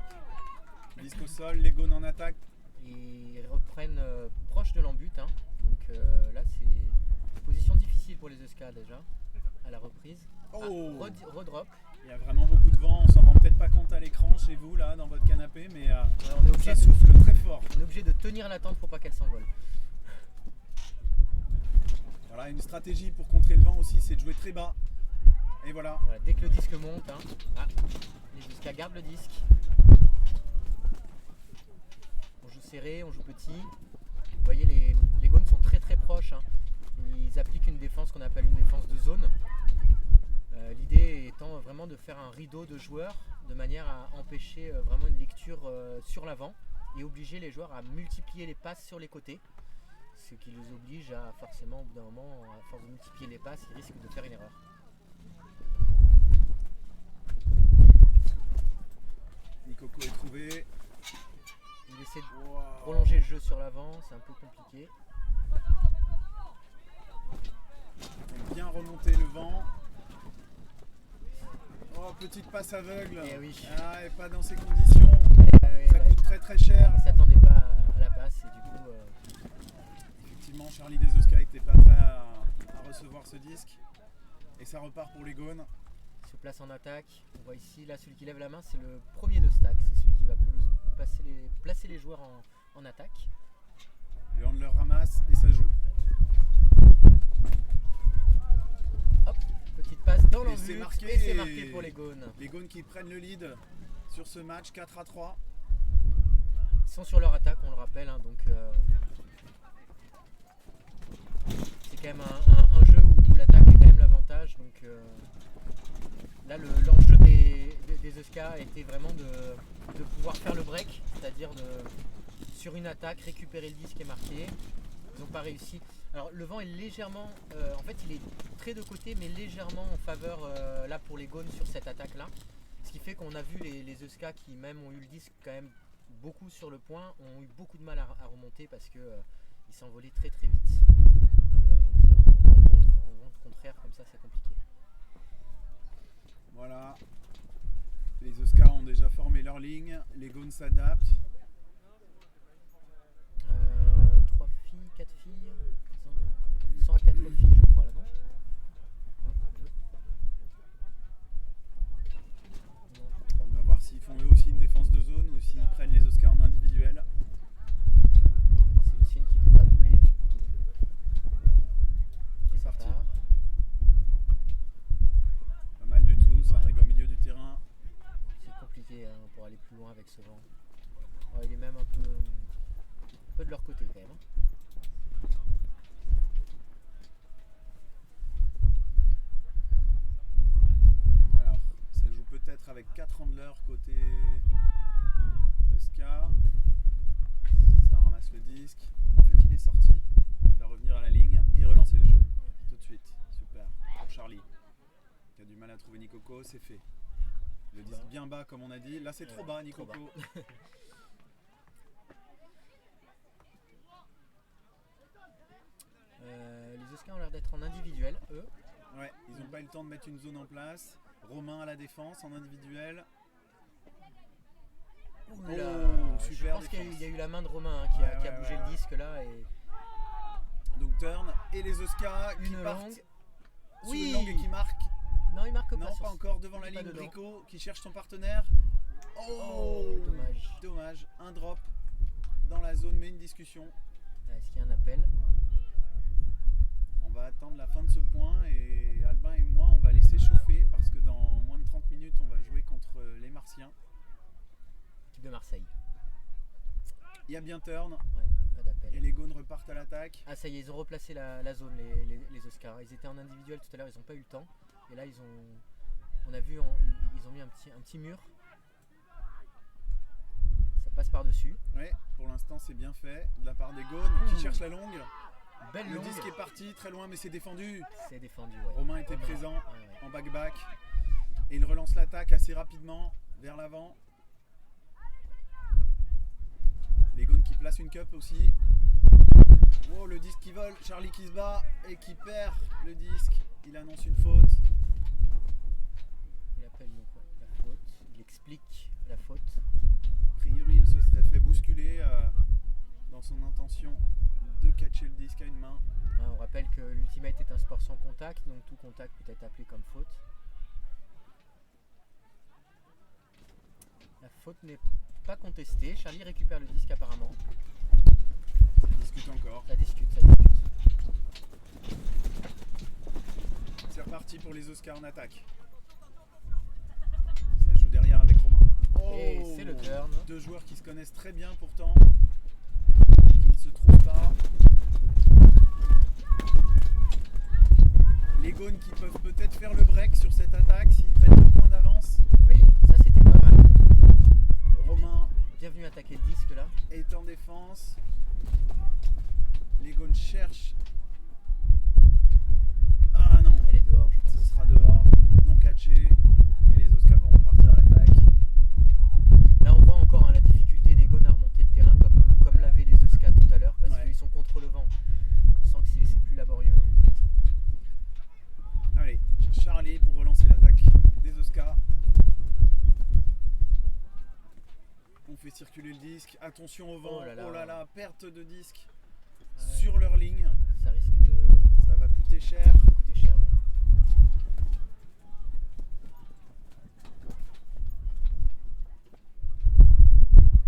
Disque au sol, les Gaunes en attaque. Ils reprennent proche de l'embut. Hein. Donc là, c'est position difficile pour les Oscars déjà. À la reprise. Oh. Ah, redrop. Il y a vraiment beaucoup de vent, on s'en rend peut-être pas compte à l'écran chez vous là dans votre canapé, mais Ouais, on est obligé ça de- souffle très fort. On est obligé de tenir la tente pour pas qu'elle s'envole. Voilà, une stratégie pour contrer le vent aussi, c'est de jouer très bas. Et voilà, Voilà, dès que le disque monte, hein. Ah, les Oscars gardent le disque. On joue serré, on joue petit. Vous voyez, les Gaunes sont très très proches. Hein. Ils appliquent une défense qu'on appelle une défense de zone. L'idée étant vraiment de faire un rideau de joueurs de manière à empêcher vraiment une lecture sur l'avant et obliger les joueurs à multiplier les passes sur les côtés. Ce qui les oblige à forcément, au bout d'un moment, à force de multiplier les passes, ils risquent de faire une erreur. Nikoko est trouvé. Il essaie de Wow. prolonger le jeu sur l'avant, c'est un peu compliqué. Bien remonter le vent. Oh, petite passe aveugle. Eh oui. Ah, et pas dans ces conditions. Ça coûte très très cher. Il ne s'attendait pas à la passe et du coup, Effectivement, Charlie des Oscars n'était pas prêt à recevoir ce disque. Et ça repart pour les Gaunes. il se place en attaque. On voit ici, là, celui qui lève la main, c'est le premier de stack. C'est celui qui va placer les joueurs en attaque. Le handler ramasse et ça joue. Hop, petite passe dans Et l'embut c'est marqué. et c'est marqué pour les Gaunes. Les Gaunes qui prennent le lead sur ce match 4-3. Ils sont sur leur attaque, on le rappelle, hein, donc c'est quand même un jeu où l'attaque est quand même l'avantage. Donc là, l'enjeu des Oscars était vraiment de pouvoir faire le break, c'est-à-dire sur une attaque, récupérer le disque et marquer. Ils n'ont pas réussi. Alors le vent est légèrement, en fait il est très de côté, mais légèrement en faveur là pour les Gaunes sur cette attaque-là. Ce qui fait qu'on a vu les Oscars qui même ont eu le disque quand même beaucoup sur le point, ont eu beaucoup de mal à remonter parce que ils s'envolaient très très vite. En vent contraire comme ça c'est compliqué. Voilà. Les Oscars ont déjà formé leur ligne. Les Gaunes s'adaptent. 3 filles, 4 filles, ils sont à 4 filles je crois là non. On va voir s'ils font eux aussi une défense de zone ou s'ils prennent les Oscars en individuel. C'est Lucienne qui peut pas bouler. C'est Ça parti. part. Pas mal du tout, ça arrive au milieu du terrain. C'est compliqué hein, pour aller plus loin avec ce vent. Ouais, il est même un peu peu de leur côté quand même. Alors, ça joue peut-être avec 4 handlers côté Ska. Ça ramasse le disque. En fait, il est sorti. Il va revenir à la ligne et relancer le jeu. Tout de suite. Super. Pour Charlie, qui a du mal à trouver Nikoko, c'est fait. Le disque bien bas, comme on a dit. Là, c'est trop bas, Nikoko. Trop bas. Les Oscars ont l'air d'être en individuel, eux. Ouais, ils n'ont pas eu le temps de mettre une zone en place. Romain à la défense en individuel. Oula, je super pense qu'il défense. y a eu la main de Romain hein, qui a bougé ouais. le disque là. Et... Donc turn et les Oscars qui Une partent longue. sur Oui. une longue et qui marquent. Non, il marque Non, pas. pas encore devant la il est pas ligne. dedans. Rico qui cherche son partenaire. Oh, dommage. Dommage. Un drop dans la zone, mais une discussion. Est-ce qu'il y a un appel? On va attendre la fin de ce point et Albin et moi on va les s'échauffer parce que dans moins de 30 minutes on va jouer contre les Martiens. Équipe de Marseille. Il y a bien turn Ouais, pas d'appel. et les Gaunes repartent à l'attaque. Ah ça y est, ils ont replacé la zone, les Oscars. Ils étaient en individuel tout à l'heure, ils n'ont pas eu le temps. Et là on a vu, ils ont mis un petit mur. Ça passe par-dessus. Ouais, pour l'instant c'est bien fait de la part des Gaunes qui cherchent la longue. Belle Le longue. disque est parti très loin mais c'est défendu. C'est défendu, ouais. Romain était présent Ouais. en back-back et il relance l'attaque assez rapidement vers l'avant. Les Gaunes qui placent une cup aussi. Oh, le disque qui vole, Charlie qui se bat et qui perd le disque. Il annonce une faute. Il appelle donc la faute. Il explique la faute. A priori, il se serait fait bousculer dans son intention de catcher le disque à une main. Ouais, on rappelle que l'Ultimate est un sport sans contact, donc tout contact peut être appelé comme faute. La faute n'est pas contestée. Charlie récupère le disque apparemment. Ça discute encore. Ça discute, ça discute. C'est reparti pour les Oscars en attaque. Ça joue derrière avec Romain. Et c'est le turn. Deux joueurs qui se connaissent très bien pourtant, qui ne se trouvent pas. Les Gaunes qui peuvent peut-être faire le break sur cette attaque s'ils prennent 2 points d'avance. Oui, ça c'était pas mal. Romain Bienvenue attaquer le disque là. est en défense. Les Gaunes cherchent. Ah non, Elle est dehors, je ce pense. sera dehors, non catché. Et les Oscars vont repartir à l'attaque. Là on voit encore hein, la difficulté des Gaunes à remonter le terrain comme l'avaient les Oscars tout à l'heure parce Ouais. qu'ils sont contre le vent. On sent que c'est plus laborieux. Hein. Allez, Charlie pour relancer l'attaque des Oscars. On fait circuler le disque. Attention au vent. Oh là là. Perte de disque Ouais. sur leur ligne. Ça risque de Ça va coûter cher. coûter cher. Ouais.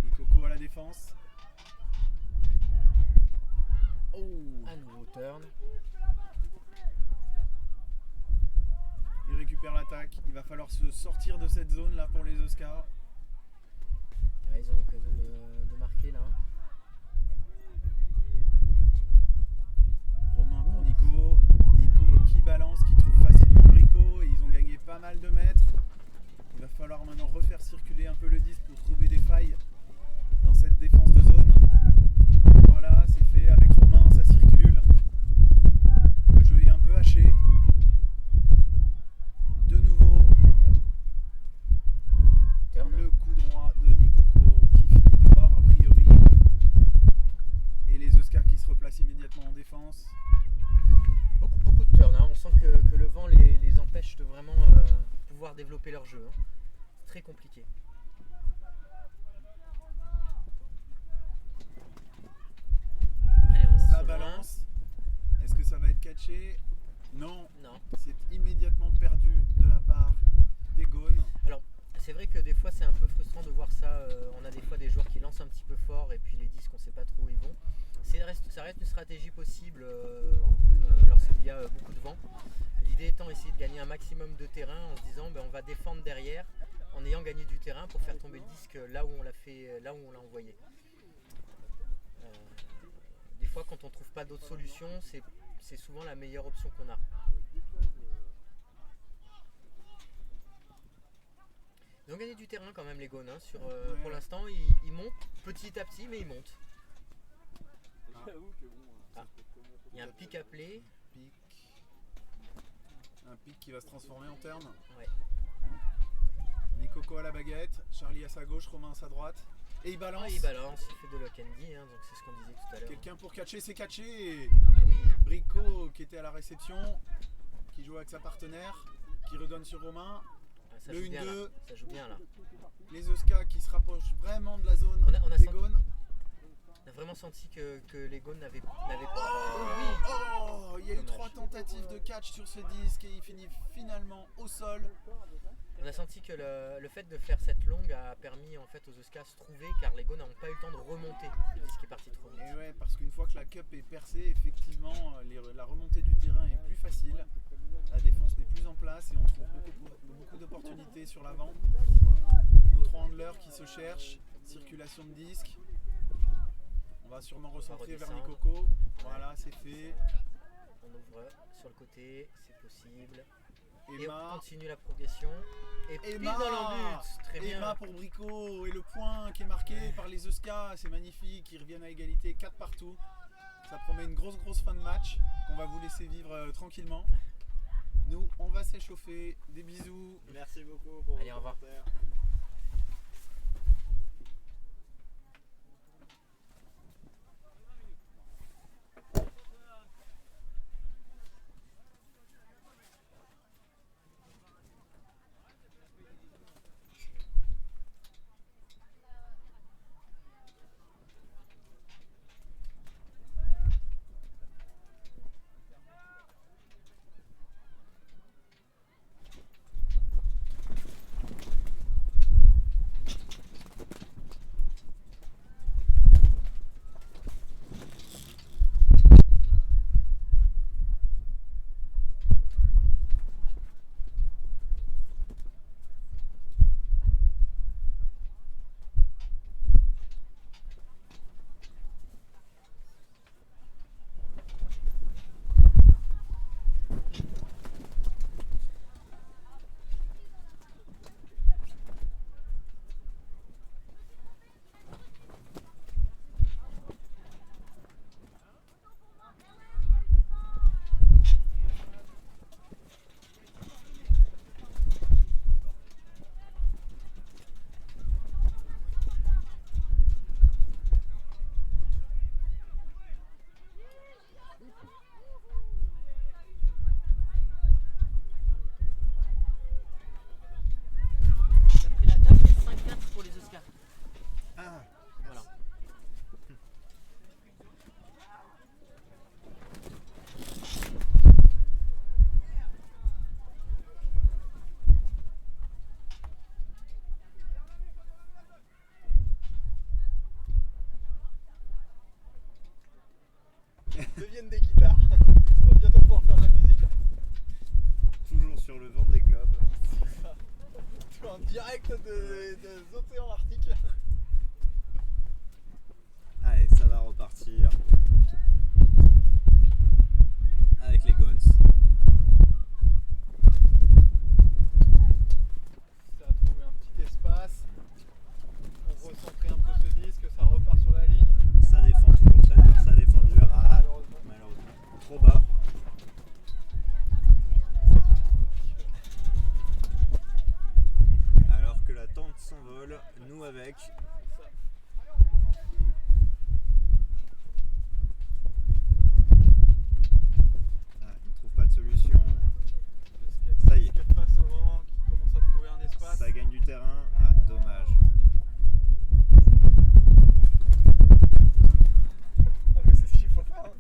Nikoko à la défense. Oh, À nouveau turn. il récupère l'attaque. Il va falloir se sortir de cette zone là pour les Oscars. Ouais, ils ont l'occasion de marquer là. Hein. Romain pour Nico. Nico qui balance, qui trouve facilement Brico. Et ils ont gagné pas mal de mètres. Il va falloir maintenant refaire circuler un peu le disque pour trouver des failles dans cette défense de zone. Voilà, c'est fait avec Romain, ça circule. Le jeu est un peu haché. De nouveau, Turn. le coup droit de Nikoko qui finit dehors a priori. Et les Oscars qui se replacent immédiatement en défense. Beaucoup de turn. Hein. On sent que le vent les empêche de vraiment pouvoir développer leur jeu. Hein. C'est très compliqué. Allez, on lance Ça au loin. balance. Est-ce que ça va être catché? Non. Non. C'est immédiatement perdu de la part des Gaunes. Alors, c'est vrai que des fois c'est un peu frustrant de voir ça. On a des fois des joueurs qui lancent un petit peu fort et puis les disques on ne sait pas trop où ils vont. Ça reste une stratégie possible lorsqu'il y a beaucoup de vent. L'idée étant essayer de gagner un maximum de terrain en se disant on va défendre derrière en ayant gagné du terrain pour faire tomber le disque là où on l'a envoyé. fois, quand on trouve pas d'autres solutions, c'est souvent la meilleure option qu'on a. Ils ont gagné du terrain quand même les Gaunes. Hein, pour l'instant, ils montent petit à petit, mais ils montent. J'avoue que bon. Ah. Il y a un pic appelé. Un pic qui va se transformer en turn. Ouais. Nikoko à la baguette, Charlie à sa gauche, Romain à sa droite. Et il balance. Il balance, il fait de lock and key, hein, donc c'est ce qu'on disait tout à l'heure. Quelqu'un pour catcher, c'est catché. Ah oui. Brico qui était à la réception, qui joue avec sa partenaire, qui redonne sur Romain. Ah, ça Le joue bien, 1-2. là. Ça joue bien là. Les Euska qui se rapprochent vraiment de la zone On a des senti- Gaunes. On a vraiment senti que les Gaunes n'avaient pas. Oh, il y a eu Dommage. 3 tentatives de catch sur ce disque et il finit finalement au sol. On a senti que le fait de faire cette longue a permis en fait aux Euska de se trouver, car les Gaunes n'ont pas eu le temps de remonter. Le disque est parti trop vite. Et ouais, parce qu'une fois que la cup est percée, effectivement, la remontée du terrain est plus facile. La défense n'est plus en place et on trouve beaucoup d'opportunités sur l'avant. Nos 3 handlers qui se cherchent, circulation de disque. On va sûrement recentrer vers redescendre. Nikoko. Voilà, c'est fait. On ouvre sur le côté, c'est possible. Et on Emma, continue la progression. Et pile Emma, dans leur but. Très bien. Emma pour Brico et le point qui est marqué par les Euska, c'est magnifique, ils reviennent à égalité, 4 partout. Ça promet une grosse fin de match qu'on va vous laisser vivre tranquillement. Nous, on va s'échauffer. Des bisous. Merci beaucoup pour Allez, vos au revoir. commentaires. D'après la table, c'est 5-4 pour les Euska. Ah, Voilà. Deviennent des guitares. On va bientôt pouvoir faire de la musique. Toujours sur le vent des globes. En direct des océans arctiques. Allez, ça va repartir avec les Gaunes. Ça a trouvé un petit espace. On recentrer un peu ce disque, ça repart sur la ligne. Ça défend toujours, ça défend dur. Ah, Malheureusement. malheureusement, trop bas. Alors que la tente s'envole, nous avec. Ah, il ne trouve pas de solution. Ça y est. Disque face au vent, qui commence à trouver un espace. Ça gagne du terrain. Ah, dommage. Ah, mais c'est ce qu'il faut faire.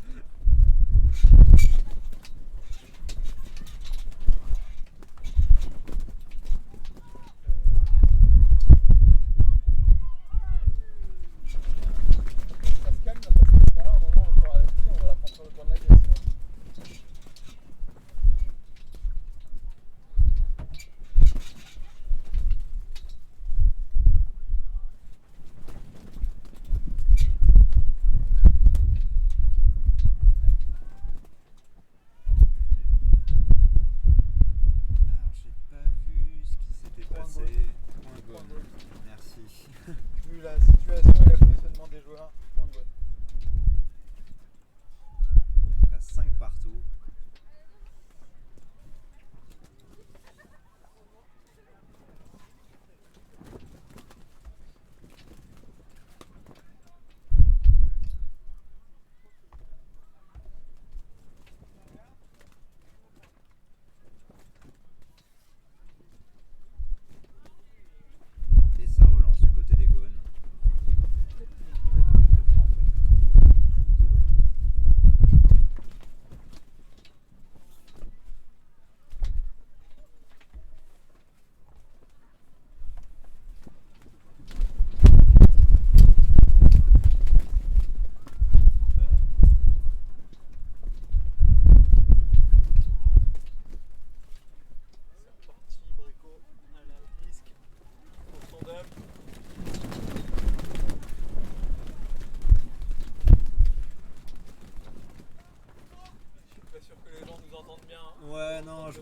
Ça se calme, ça se calme. À un moment, on va pouvoir la fille, on va la prendre sur le coin de la gueule.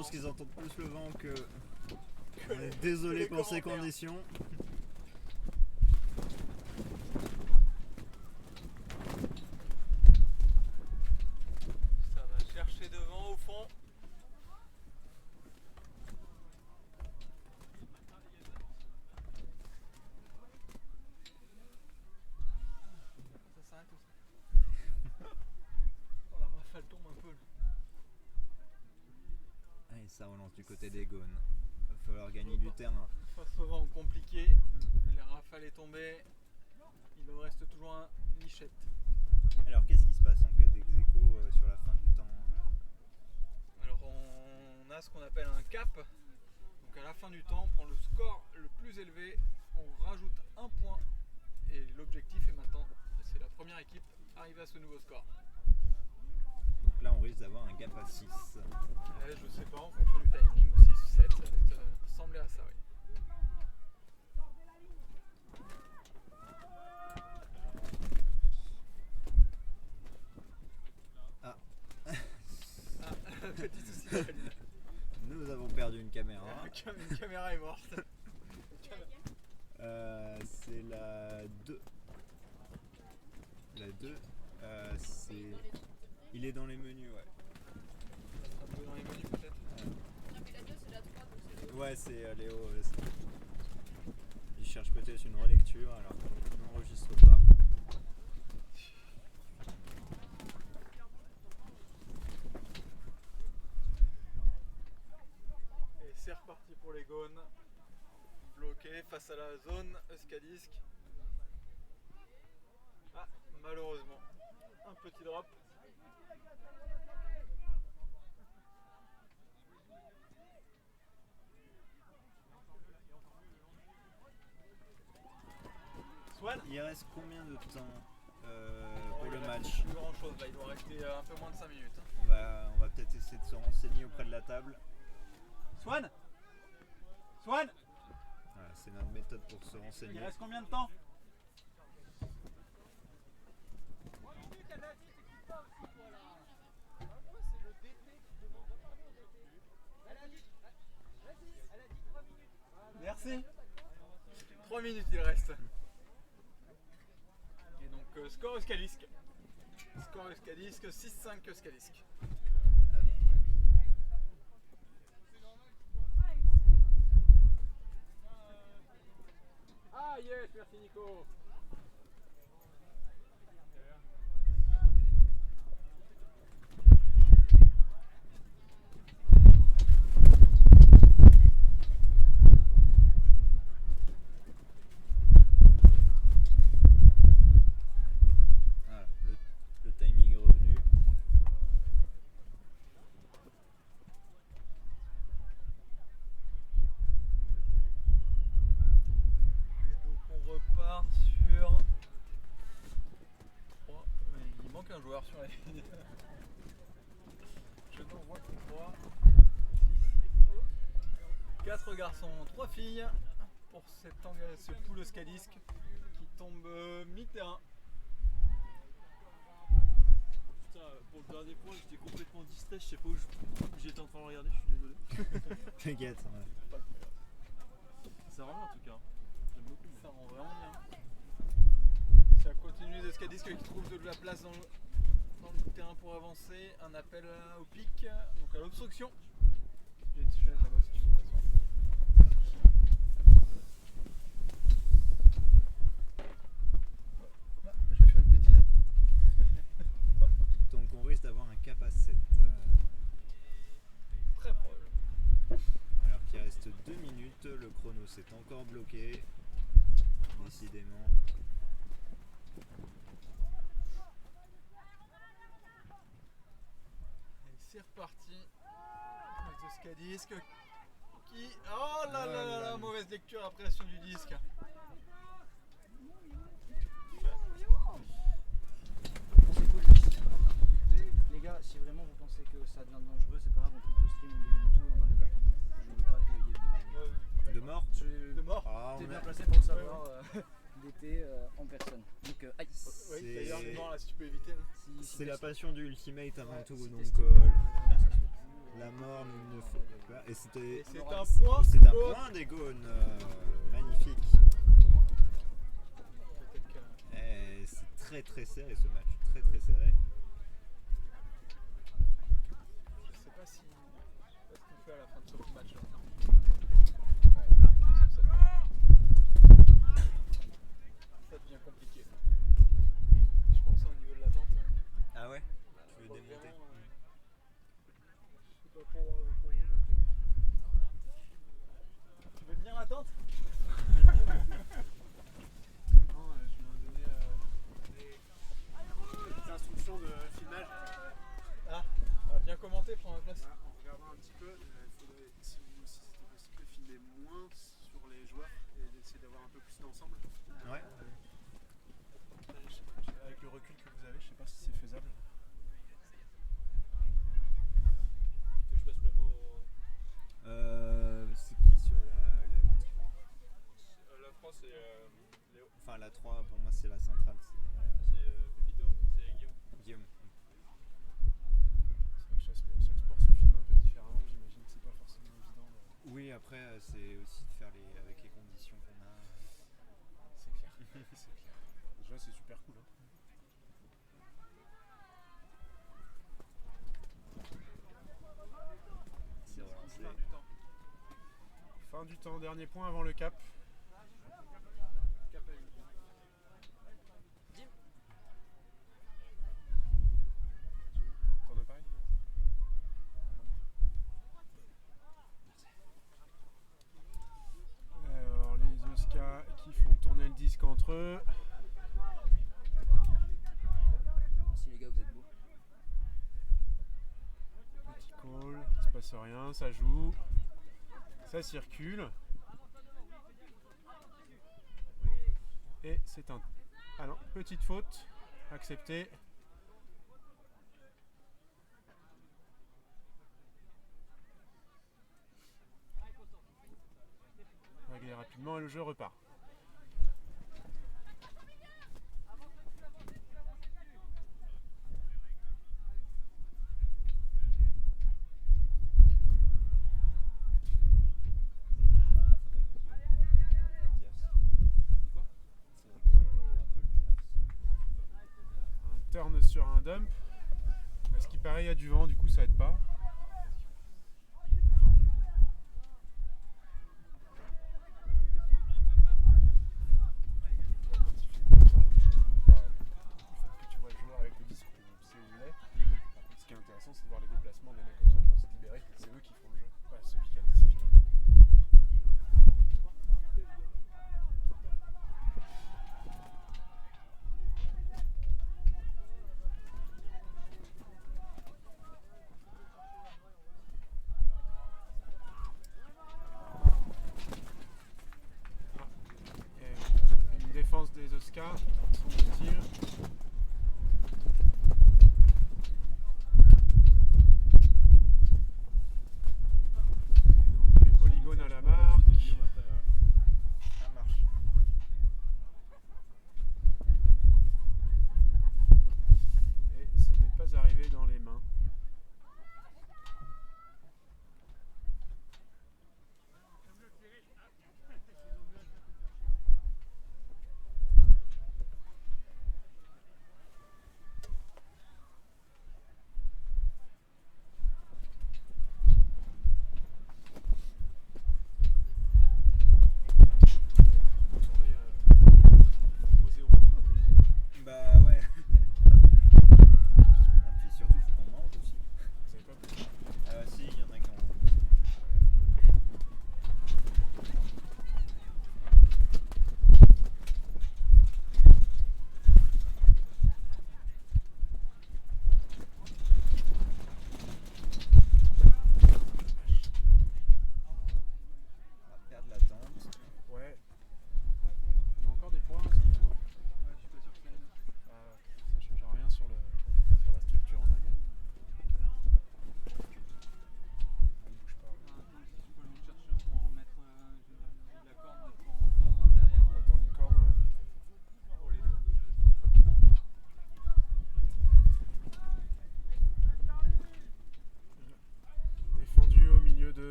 pense qu'ils entendent plus le vent que. On est désolé pour ces conditions. Ça va chercher devant au fond. Ça s'arrête aussi. Oh, la rafale tombe un peu. Et ça relance du côté des Gaunes. Il va falloir gagner du terrain. Face au vent compliqué, la rafale est tombée. Il nous reste toujours un Lichette. Alors qu'est-ce qui se passe en cas d'ex-aequo sur la fin du temps Alors on a ce qu'on appelle un cap. Donc à la fin du temps, on prend le score le plus élevé, on rajoute un point. Et l'objectif est maintenant, c'est la première équipe, arriver à ce nouveau score. Donc là on risque d'avoir un gap à 6. Je sais pas, en fonction du timing, 6, 7, ça va être, ressembler à ça, oui. Petit souci de la ligne. Nous avons perdu une caméra. Une caméra est morte. C'est la 2. La 2, c'est. Il est dans les menus, ouais. Un peu dans les menus peut-être. Ouais, c'est Léo. Il cherche peut-être une relecture alors qu'on n'enregistre pas. Et c'est reparti pour les Gaunes. Bloqué face à la zone Euskadisk. Ah, malheureusement, un petit drop. Swan, Il reste combien de temps pour il le reste match? Plus grand chose là, il doit rester un peu moins de 5 minutes. On va peut-être essayer de se renseigner auprès de la table. Swan Swan, Voilà, c'est notre méthode pour se il renseigner. reste combien de temps? Merci. 3 minutes il reste. Et donc score Euskadisk. Score Euskadisk, 6-5 Euskadisk. Ah yes, merci Nico. Voilà, le timing est revenu. Et donc on repart sur 3. Il manque un joueur sur la ligne. Je n'en vois que 3. 6. 4 garçons, 3 filles pour ce pool Euskadisk qui tombe mi-terrain. Putain, pour le dernier point, j'étais complètement distrait, je sais pas où j'étais en train de regarder, je suis désolé. T'inquiète, ouais. Ça rend bien en tout cas. J'aime beaucoup. Ça rend vraiment bien. Et ça continue d'Euskadisk qui trouve de la place dans le terrain pour avancer. Un appel au pic, donc à l'obstruction. J'ai une chaise là-bas si tu veux t'asseoir. Ah, j'ai fait une bêtise. Donc on risque d'avoir un cap à 7. Très probable. Alors qu'il reste 2 minutes, le chrono s'est encore bloqué. Décidément. Et c'est reparti. Euskadisk qui. Oh là là là là, mauvaise lecture, appréciation du disque. C'est cool. Les gars, si vraiment vous pensez que ça devient dangereux, c'est pas grave, on coupe le stream, on démonte tout, on arrive à la fin. Je veux pas qu'il y ait De mort De mort. Ah, T'es on bien a- placé pour le savoir d'été en personne. Donc, aïe. Oui, C'est- d'ailleurs, non, là si tu peux éviter. Là. Si C'est la personne- passion du Ultimate avant Ouais, tout, si donc t'estimes que ça se fait plus, La mort nous ne faut pas. Et c'était. C'est un point. C'est un pour- point des Gaunes. Magnifique. Peut-être que- Et c'est très très serré ce match. Très très serré. Je sais pas si. Qu'est-ce qu'on fait à la fin de ce match là. Ça devient compliqué. Je pense au niveau de l'attente. Ah ouais. Tu veux démonter. Je sais pas pour vous. Tu veux tenir l'attente? Non, je viens de donner des instructions de filmage. Ah, viens commenter, prends ma place. En regardant un petit peu, il faudrait, si c'était possible, de filmer moins sur les joueurs et d'essayer d'avoir un peu plus d'ensemble. Ouais. Avec le recul que vous avez, je sais pas si c'est faisable. Que je passe le mot. C'est qui sur la 3? La France, c'est Léo. Enfin la 3 pour moi c'est la centrale. C'est Pépito. C'est Guillaume. C'est Guillaume. C'est vrai que chaque sport se filme un peu différemment, j'imagine que c'est pas forcément évident. Oui après c'est aussi de faire avec les conditions qu'on a. C'est clair. C'est clair. Déjà c'est super cool. Hein. C'est relancé. Fin du temps, dernier point avant le cap. Cap à 8. T'en as parlé? Alors les Oscar qui font tourner le disque entre eux. Si les gars, vous êtes beaux. Petit call, il se passe rien, ça joue. Ça circule. Et c'est un... Ah non, petite faute. Accepté. Réglé rapidement et le jeu repart. Un turn sur un dump. À ce qui paraît, il y a du vent, du coup ça aide pas. Que tu vois le joueur avec le disque, c'est où il est. Par contre, ce qui est intéressant, c'est de voir les déplacements des mecs autour pour se libérer. C'est eux qui font le jeu, pas celui qui a le disque finalement. Et une défense des Oscars, semble-t-il. Donc les polygones à la marque. Ça marche. Et ce n'est pas arrivé dans les mains.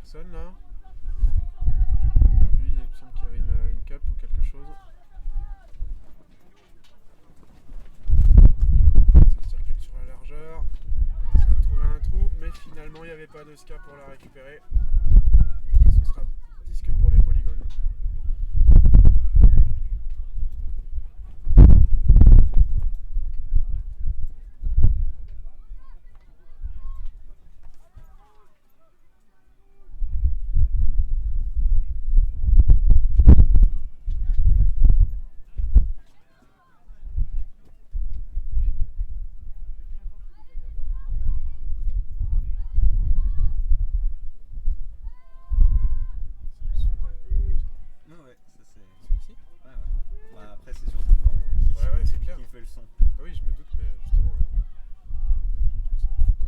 personne là. J'ai pas vu, il me semble qu'il y avait une cup ou quelque chose. Ça circule sur la largeur. Ça a trouvé un trou, mais finalement il n'y avait pas de ska pour la récupérer. Ce sera disque pour les polygones. Non, ouais, ça c'est. C'est ici? Ouais, ouais. Bah, après, c'est surtout Laurent Ouais, c'est clair. qui fait le son. Ah oui, je me doute, mais justement. Ça fout quoi.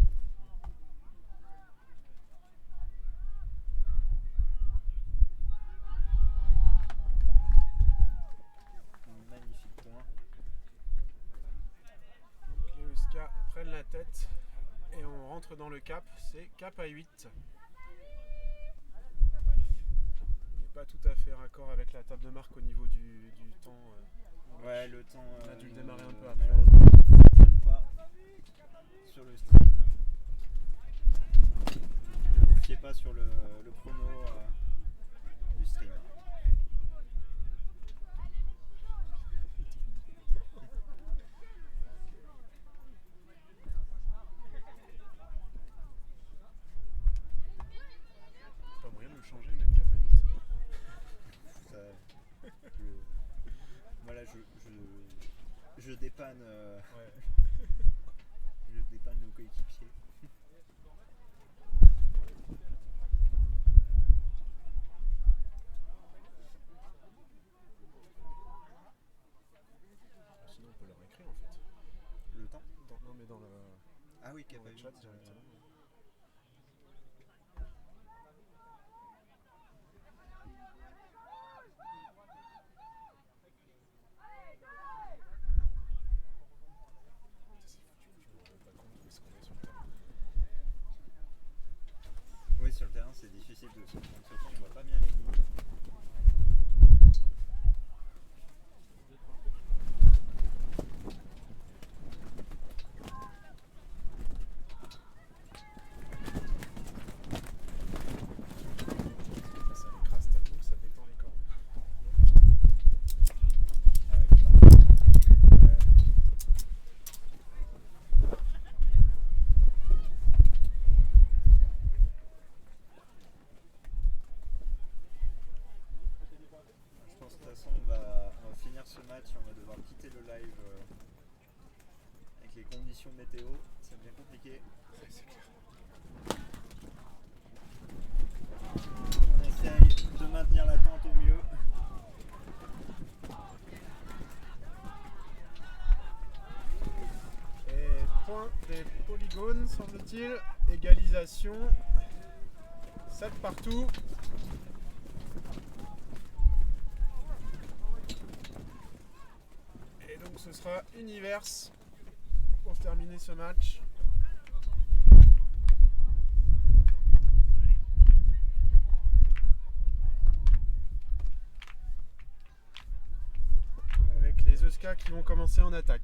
Magnifique point. Donc les Euska prennent la tête et on rentre dans le cap. C'est cap à 8. On n'est pas tout à fait raccord avec la table de marque au niveau du temps. Ouais, le temps. On a dû le démarrer un peu après. Malheureusement, ne fonctionne pas sur le stream. Ne vous fiez pas sur le chrono du stream. Pas moyen de le changer, mettre cap à 8. Ça, voilà, je dépanne. Ouais. Je dépanne nos coéquipiers. Sinon, on peut leur écrire en fait. Le temps. Non, mais dans le Ah oui, cap à chat 8. directement. Oui, sur le terrain, c'est difficile de se prendre ce temps, on voit pas bien les lignes. Ça l'écrase tellement que ça détend les cordes. Ah ouais, putain. Je pense que de toute façon on va finir ce match et on va devoir quitter le live avec les conditions météo, ça devient compliqué. Ouais, c'est clair. On essaye de maintenir l'attente au mieux. Et point des polygones, semble-t-il. Égalisation. 7 partout. Et donc ce sera Universe pour terminer ce match. Avec les Euska qui vont commencer en attaque.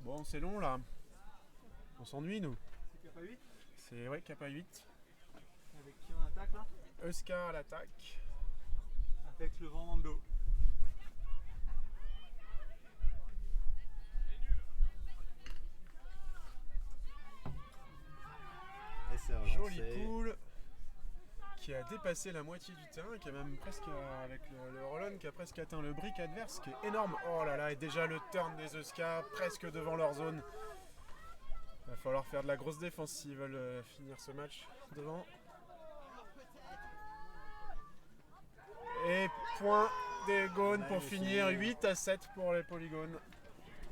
Bon, c'est long là. On s'ennuie nous. C'est cap à 8 C'est ouais, cap à 8. avec qui on attaque là? Euska à l'attaque. Avec le vent dans le dos. Et c'est Jolie relancé. poule. qui a dépassé la moitié du terrain, qui a même presque, avec le Rollon, qui a presque atteint le brick adverse, qui est énorme. Oh là là, et déjà le turn des Euska, presque devant leur zone. Il va falloir faire de la grosse défense s'ils veulent finir ce match devant. Et point des Gaunes pour finir, 8-7 pour les Polygones.